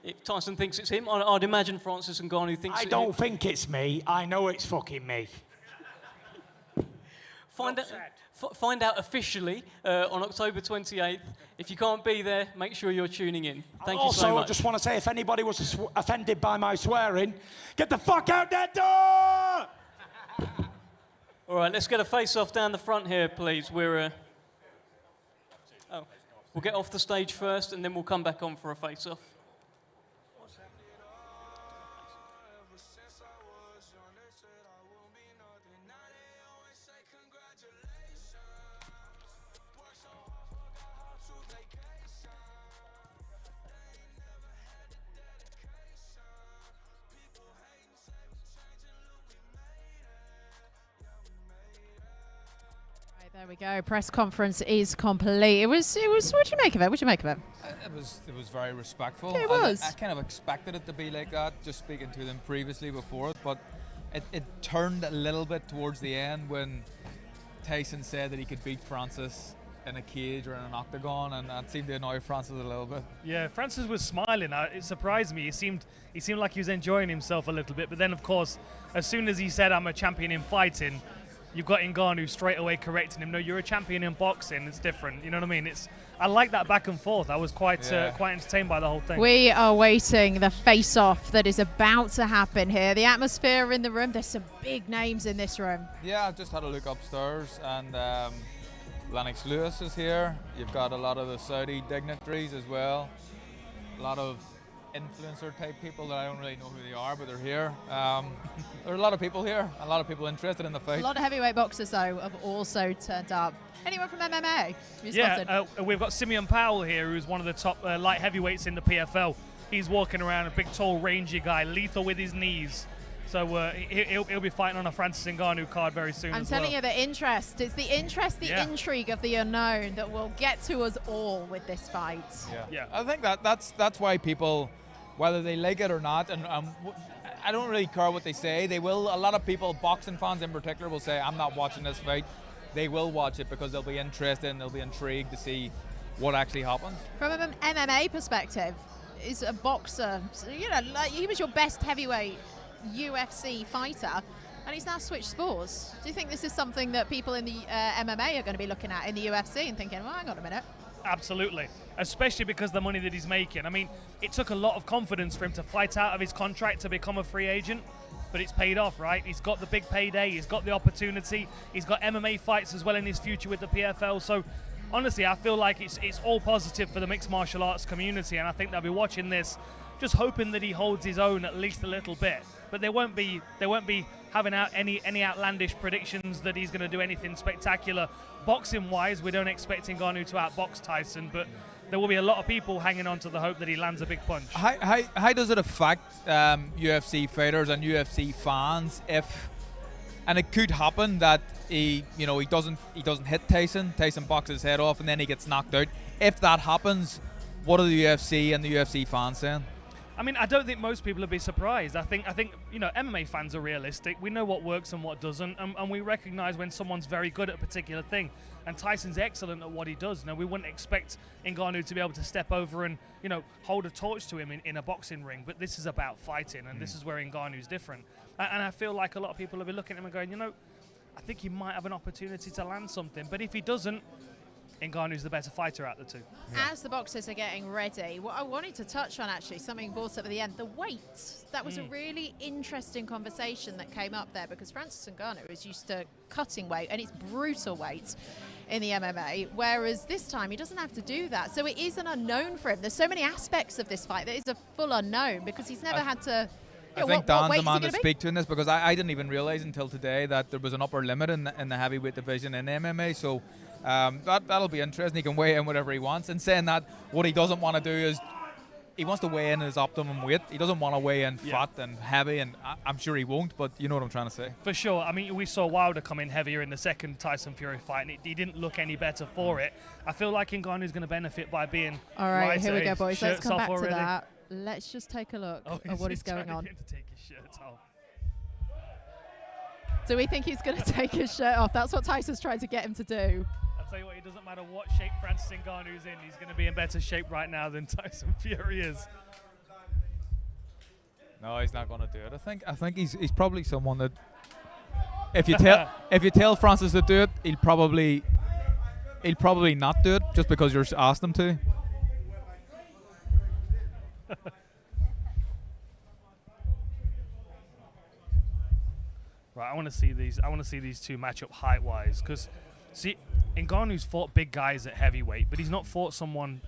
H: If Tyson thinks it's him, I'd imagine Francis Ngannou thinks it's him.
J: I don't think it's me. I know it's fucking me.
H: Find out officially on October 28th. If you can't be there, make sure you're tuning in. Thank you so much.
J: Also, I just want to say, if anybody was offended by my swearing, get the fuck out that door!
H: All right, let's get a face-off down the front here, please. We'll get off the stage first, and then we'll come back on for a face-off.
L: There we go. Press conference is complete. It was. What do you make of it? What do you make of it?
O: It was very respectful.
L: Yeah, it was.
O: I kind of expected it to be like that, just speaking to them previously before it, but it turned a little bit towards the end when Tyson said that he could beat Francis, in a cage or in an octagon, and that seemed to annoy Francis a little bit.
P: Yeah, Francis was smiling. It surprised me. He seemed like he was enjoying himself a little bit. But then, of course, as soon as he said, "I'm a champion in fighting," you've got Ngannou straight away correcting him. No, you're a champion in boxing. It's different. You know what I mean? I like that back and forth. I was quite entertained by the whole thing.
L: We are waiting the face-off that is about to happen here. The atmosphere in the room. There's some big names in this room.
O: Yeah, I just had a look upstairs, and Lennox Lewis is here. You've got a lot of the Saudi dignitaries as well. A lot of influencer type people that I don't really know who they are, but they're here. There are a lot of people here, a lot of people interested in the fight.
L: A lot of heavyweight boxers, though, have also turned up. Anyone from MMA?
P: We've got Simeon Powell here, who's one of the top light heavyweights in the PFL. He's walking around, a big, tall, rangy guy, lethal with his knees. So he'll be fighting on a Francis Ngannou card very soon.
L: I'm telling you, the interest. It's the interest, the intrigue of the unknown that will get to us all with this fight.
O: Yeah. I think that's why people, whether they like it or not, and I don't really care what they say. They will. A lot of people, boxing fans in particular, will say, "I'm not watching this fight." They will watch it because they'll be interested and they'll be intrigued to see what actually happens.
L: From an MMA perspective, is a boxer, like he was your best heavyweight UFC fighter, and he's now switched sports. Do you think this is something that people in the MMA are going to be looking at in the UFC and thinking, well, hang on a minute?
P: Absolutely, especially because the money that he's making. I mean, it took a lot of confidence for him to fight out of his contract to become a free agent, but it's paid off, right? He's got the big payday, he's got the opportunity, he's got MMA fights as well in his future with the PFL. So honestly, I feel like it's all positive for the mixed martial arts community, and I think they'll be watching this just hoping that he holds his own at least a little bit. But they won't be having out any outlandish predictions that he's going to do anything spectacular. Boxing wise, we don't expect Ngannou to outbox Tyson, but there will be a lot of people hanging on to the hope that he lands a big punch.
O: How does it affect UFC fighters and UFC fans if, and it could happen that he doesn't hit Tyson boxes his head off and then he gets knocked out. If that happens, what are the UFC and the UFC fans saying?
P: I mean, I don't think most people would be surprised. I think MMA fans are realistic. We know what works and what doesn't, and we recognize when someone's very good at a particular thing. And Tyson's excellent at what he does. Now, we wouldn't expect Ngannou to be able to step over and hold a torch to him in a boxing ring. But this is about fighting, and this is where Ngannou's different. And I feel like a lot of people will be looking at him and going, I think he might have an opportunity to land something. But if he doesn't, Ngannou's the better fighter out of the two.
L: As the boxers are getting ready, what I wanted to touch on, actually, something brought up at the end, the weight. That was a really interesting conversation that came up there, because Francis Ngannou is used to cutting weight, and it's brutal weight in the MMA, whereas this time he doesn't have to do that. So it is an unknown for him. There's so many aspects of this fight that is a full unknown, because he's never had to...
O: I think Dan's the man to speak to in this, because I didn't even realize until today that there was an upper limit in the heavyweight division in MMA. So that'll be interesting. He can weigh in whatever he wants. And saying that, what he doesn't want to do is he wants to weigh in his optimum weight. He doesn't want to weigh in fat and heavy, and I'm sure he won't, but you know what I'm trying to say.
P: For sure. I mean, we saw Wilder come in heavier in the second Tyson Fury fight, and he didn't look any better for it. I feel like Ngannou's going to benefit by being
L: All right,
P: lighter.
L: here we go, boys. Let's come back
P: already.
L: to that. Let's just take a look at what is going on.
P: To take his shirt off.
L: Do we think he's going to take his shirt off? That's what Tyson's trying to get him to do.
P: I'll tell you what, it doesn't matter what shape Francis Ngannou's in, he's going to be in better shape right now than Tyson Fury is.
O: No, he's not going to do it. I think he's probably someone that if you tell Francis to do it, he'll probably not do it just because you're asked him to.
P: Right, I want to see these two match up height-wise, because see, Ngannou's fought big guys at heavyweight, but he's not fought someone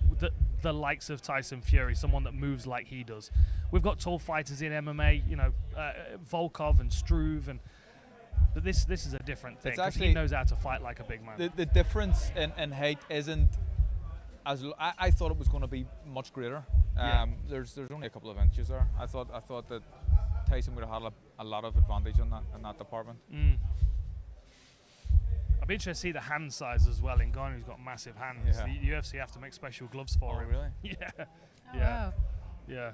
P: the likes of Tyson Fury, someone that moves like he does. We've got tall fighters in MMA, Volkov and Struve, but this is a different thing, because he knows how to fight like a big man.
O: The difference in height isn't as I thought it was going to be much greater. There's only a couple of inches there. I thought that Tyson would have had a lot of advantage in that department.
P: I'd be interested to see the hand size as well. Ngannou's got massive hands.
O: Yeah.
P: The UFC have to make special gloves for him.
O: Really?
P: Yeah.
L: Oh, wow.
P: Yeah.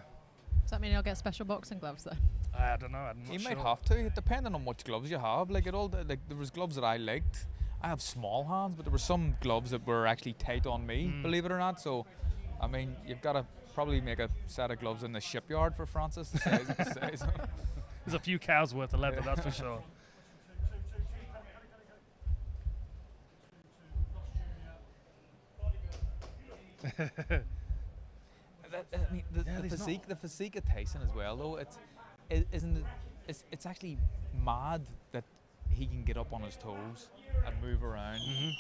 L: Does that mean he'll get special boxing gloves then?
P: I don't know.
O: He might have to, depending on which gloves you have. There was gloves that I liked, I have small hands, but there were some gloves that were actually tight on me, believe it or not. So, I mean, you've got to probably make a set of gloves in the shipyard for Francis. The size.
P: There's a few cows worth of leather, that's for sure.
O: I mean, the physique of Tyson as well, though. It's actually mad that he can get up on his toes and move around. And,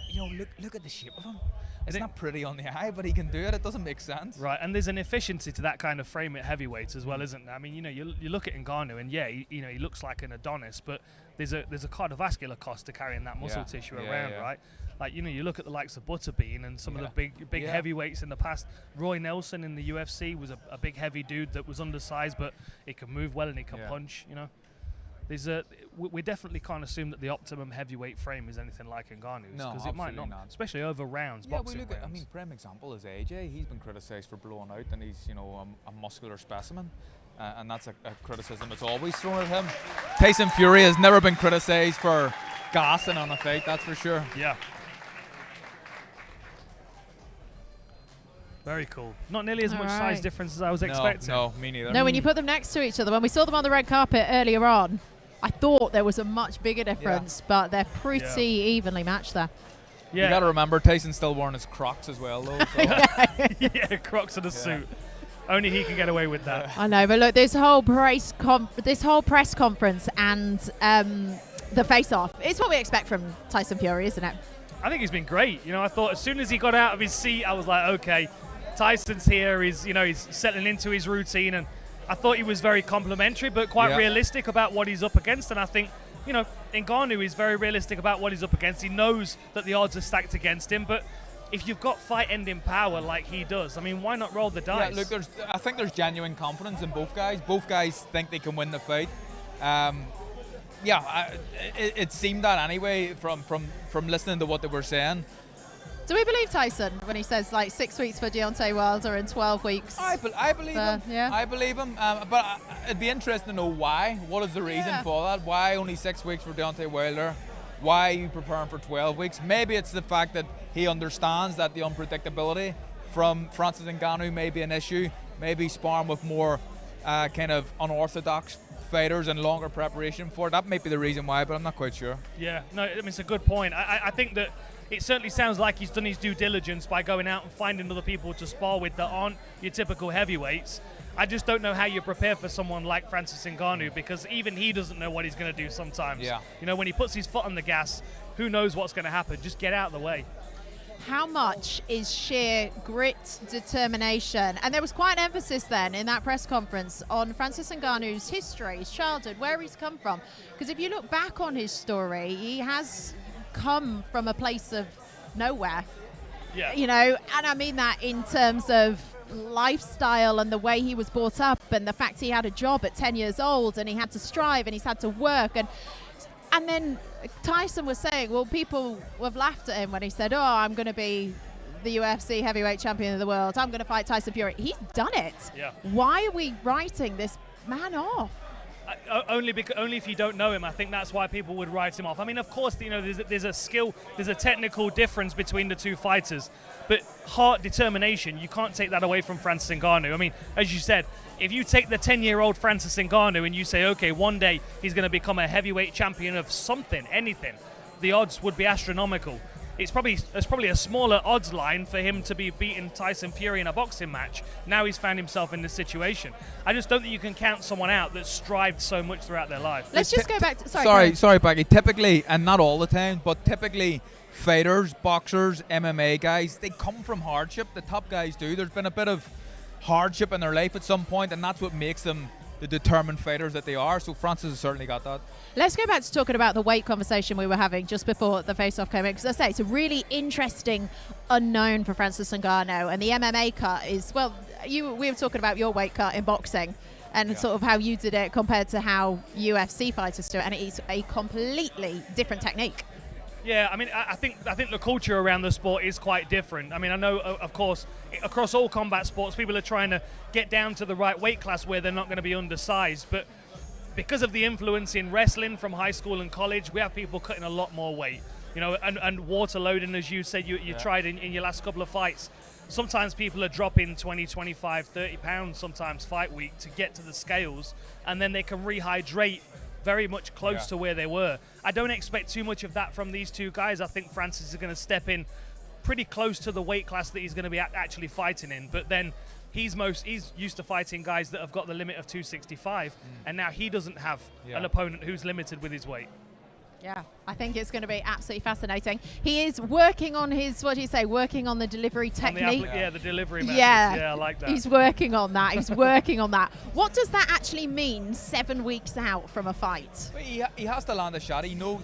O: you know, look at the shape of him. It's not pretty on the eye, but he can do it. It doesn't make sense.
P: Right, and there's an efficiency to that kind of frame at heavyweights as well, isn't there? I mean, you know, you look at Ngannou, and yeah, he looks like an Adonis, but there's a cardiovascular cost to carrying that muscle tissue around, right? Like, you know, you look at the likes of Butterbean and some of the big heavyweights in the past. Roy Nelson in the UFC was a big heavy dude that was undersized, but he can move well and he can punch, you know. We definitely can't assume that the optimum heavyweight frame is anything like Ngannou's, because it might not, especially over rounds.
O: Yeah, we look at, I mean, prime example is AJ. He's been criticised for blowing out, and he's, you know, a muscular specimen, and that's a criticism that's always thrown at him. Tyson Fury has never been criticised for gassing on a fight, that's for sure.
P: Yeah. Very cool. Not nearly as much size difference as I was expecting.
O: No, me neither.
L: No, when you put them next to each other, when we saw them on the red carpet earlier on, I thought there was a much bigger difference, but they're pretty evenly matched there.
O: Yeah. You got to remember, Tyson's still wearing his Crocs as well, though. So.
P: Yeah, Crocs and a suit. Only he can get away with that.
L: I know, but look, this whole press conference and the face-off, it's what we expect from Tyson Fury, isn't it?
P: I think he's been great. You know, I thought as soon as he got out of his seat, I was like, okay, Tyson's here. He's settling into his routine, and I thought he was very complimentary, but quite realistic about what he's up against. And I think, you know, Ngannou is very realistic about what he's up against. He knows that the odds are stacked against him, but if you've got fight-ending power like he does, I mean, why not roll the dice?
O: Yeah, look, I think there's genuine confidence in both guys. Both guys think they can win the fight. It seemed that anyway from listening to what they were saying.
L: Do we believe Tyson when he says like 6 weeks for Deontay Wilder and 12 weeks?
O: I believe him. Yeah. I believe him. But it'd be interesting to know why. What is the reason for that? Why only 6 weeks for Deontay Wilder? Why are you preparing for 12 weeks? Maybe it's the fact that he understands that the unpredictability from Francis Ngannou may be an issue. Maybe sparring with more kind of unorthodox fighters and longer preparation for it. That might be the reason why, but I'm not quite sure.
P: Yeah, no, I mean, it's a good point. I think that it certainly sounds like he's done his due diligence by going out and finding other people to spar with that aren't your typical heavyweights. I just don't know how you prepare for someone like Francis Ngannou, because even he doesn't know what he's going to do sometimes.
O: Yeah.
P: You know, when he puts his foot on the gas, who knows what's going to happen? Just get out of the way.
L: How much is sheer grit, determination? And there was quite an emphasis then in that press conference on Francis Ngannou's history, his childhood, where he's come from. Because if you look back on his story, he has come from a place of nowhere.
P: Yeah.
L: You know, and I mean that in terms of lifestyle and the way he was brought up, and the fact he had a job at 10 years old and he had to strive and he's had to work. And then Tyson was saying, well, people have laughed at him when he said, oh, I'm going to be the UFC heavyweight champion of the world. I'm going to fight Tyson Fury. He's done it.
P: Yeah.
L: Why are we writing this man off?
P: Only if you don't know him. I think that's why people would write him off. I mean, of course, you know, there's a technical difference between the two fighters, but heart, determination, you can't take that away from Francis Ngannou. I mean, as you said, if you take the 10-year-old Francis Ngannou and you say, okay, one day he's going to become a heavyweight champion of something, anything, the odds would be astronomical. It's probably a smaller odds line for him to be beating Tyson Fury in a boxing match. Now he's found himself in this situation. I just don't think you can count someone out that's strived so much throughout their life.
L: Let's just go back to...
O: Sorry, Becky. Typically, and not all the time, but typically fighters, boxers, MMA guys, they come from hardship. The top guys do. There's been a bit of hardship in their life at some point, and that's what makes them the determined fighters that they are. So Francis has certainly got that.
L: Let's go back to talking about the weight conversation we were having just before the face-off came in, because I say it's a really interesting unknown for Francis Ngannou, and the MMA cut is, well, we were talking about your weight cut in boxing and sort of how you did it compared to how UFC fighters do it, and it is a completely different technique.
P: Yeah, I mean, I think the culture around the sport is quite different. I mean, I know, of course, across all combat sports, people are trying to get down to the right weight class where they're not going to be undersized. But because of the influence in wrestling from high school and college, we have people cutting a lot more weight. You know, and water loading, as you said, you tried in your last couple of fights. Sometimes people are dropping 20, 25, 30 pounds sometimes fight week to get to the scales, and then they can rehydrate very much close to where they were. I don't expect too much of that from these two guys. I think Francis is going to step in pretty close to the weight class that he's going to be actually fighting in, but then he's used to fighting guys that have got the limit of 265, and now he doesn't have an opponent who's limited with his weight.
L: Yeah, I think it's going to be absolutely fascinating. He is working on his, what do you say, working on the delivery technique.
P: The delivery method.
L: Yeah,
P: I like that.
L: He's working on that. He's working on that. What does that actually mean 7 weeks out from a fight?
O: He has to land a shot. He knows.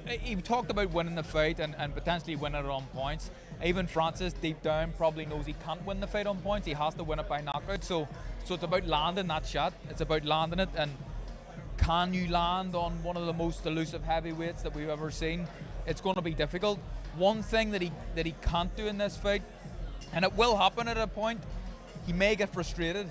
O: He talked about winning the fight and potentially winning it on points. Even Francis, deep down, probably knows he can't win the fight on points. He has to win it by knockout. So it's about landing that shot. It's about landing it, and can you land on one of the most elusive heavyweights that we've ever seen? It's going to be difficult. One thing that he can't do in this fight, and it will happen at a point, he may get frustrated.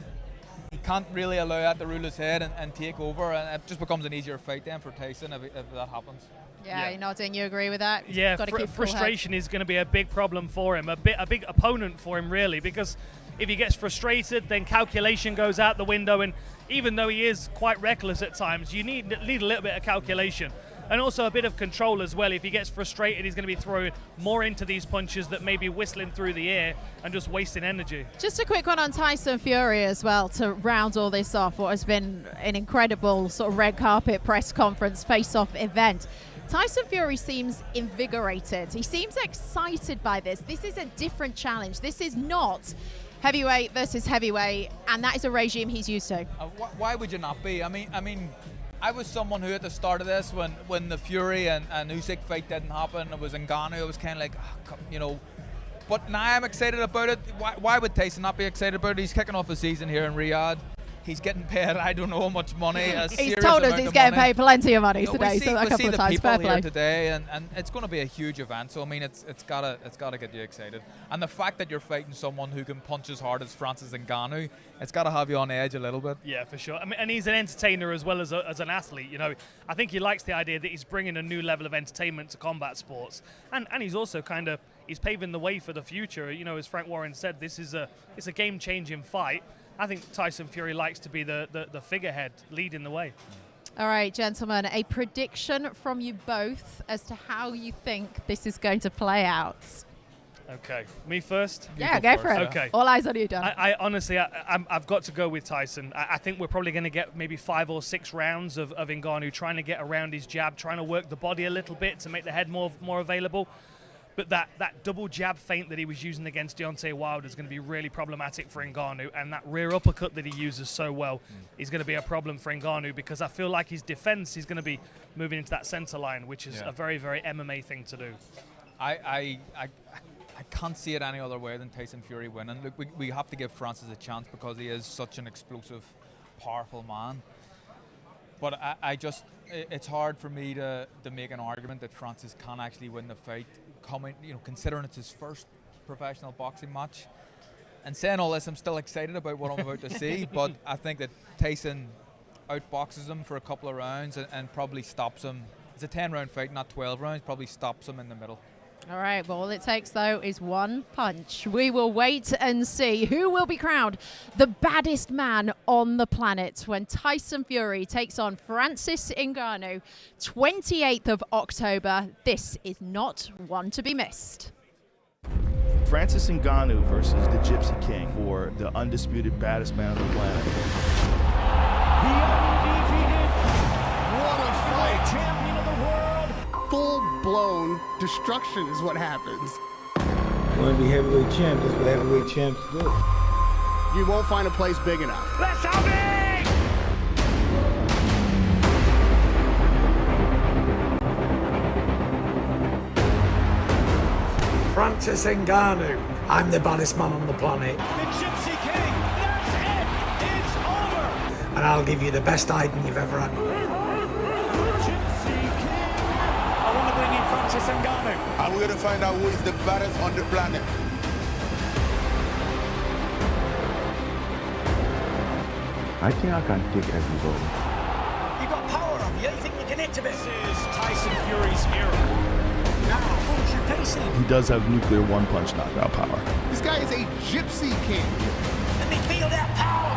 O: He can't really allow that to rule his head and take over, and it just becomes an easier fight then for Tyson if that happens.
L: Yeah, you're nodding. You agree with that?
P: Yeah, frustration is going to be a big problem for him, a big opponent for him, really, because if he gets frustrated, then calculation goes out the window, and even though he is quite reckless at times, you need a little bit of calculation. And also a bit of control as well. If he gets frustrated, he's going to be throwing more into these punches that may be whistling through the air and just wasting energy.
L: Just a quick one on Tyson Fury as well to round all this off. What has been an incredible sort of red carpet press conference face-off event. Tyson Fury seems invigorated. He seems excited by this. This is a different challenge. This is not heavyweight versus heavyweight, and that is a regime he's used to.
O: Why would you not be? I mean, I was someone who at the start of this, when the Fury and Usyk fight didn't happen, it was Ngannou, I was kind of like, you know, but now I'm excited about it. Why would Tyson not be excited about it? He's kicking off a season here in Riyadh. He's getting paid, I don't know how much money.
L: He's told us he's getting paid plenty of money today.
O: We see the people here today, and it's going to be a huge event. So I mean, it's gotta get you excited. And the fact that you're fighting someone who can punch as hard as Francis Ngannou, it's got to have you on edge a little bit.
P: Yeah, for sure. I mean, and he's an entertainer as well as an athlete. You know, I think he likes the idea that he's bringing a new level of entertainment to combat sports, and he's also he's paving the way for the future. You know, as Frank Warren said, it's a game-changing fight. I think Tyson Fury likes to be the figurehead, leading the way.
L: All right, gentlemen, a prediction from you both as to how you think this is going to play out.
P: Okay, me first?
L: Yeah, go for it.
P: Okay.
L: All eyes on you, Dan.
P: I honestly, I've got to go with Tyson. I think we're probably going to get maybe 5 or 6 rounds of Ngannou trying to get around his jab, trying to work the body a little bit to make the head more available. But that double jab feint that he was using against Deontay Wilder is going to be really problematic for Ngannou, and that rear uppercut that he uses so well is going to be a problem for Ngannou, because I feel like his defense is going to be moving into that center line, which is a very, very MMA thing to do.
O: I can't see it any other way than Tyson Fury winning. Look, we have to give Francis a chance because he is such an explosive, powerful man. But it's hard for me to make an argument that Francis can actually win the fight, considering it's his first professional boxing match. And saying all this, I'm still excited about what I'm about to see, but I think that Tyson outboxes him for a couple of rounds and probably stops him. It's a 10-round fight, not 12 rounds, probably stops him in the middle.
L: All right, well, all it takes, though, is one punch. We will wait and see who will be crowned the baddest man on the planet when Tyson Fury takes on Francis Ngannou, 28th of October. This is not one to be missed.
G: Francis Ngannou versus the Gypsy King for the undisputed baddest man on the planet.
B: What a fight! Champion of the world! Full-blown destruction is what happens.
A: You want to be heavyweight champ, that's what heavyweight champs do.
B: You won't find a place big enough.
D: Let's have it! Francis Ngannou. I'm the baddest man on the planet.
C: The Gypsy King, that's it! It's over!
D: And I'll give you the best hiding you've ever had.
E: Francis Ngannou. And we're going to find out who is the baddest on the planet.
Q: I think I can take everybody.
D: You got power on you. You think you can hit a bit?
C: This is Tyson Fury's era.
G: He does have nuclear one-punch knockout power.
B: This guy is a gypsy king.
D: Let me feel that power.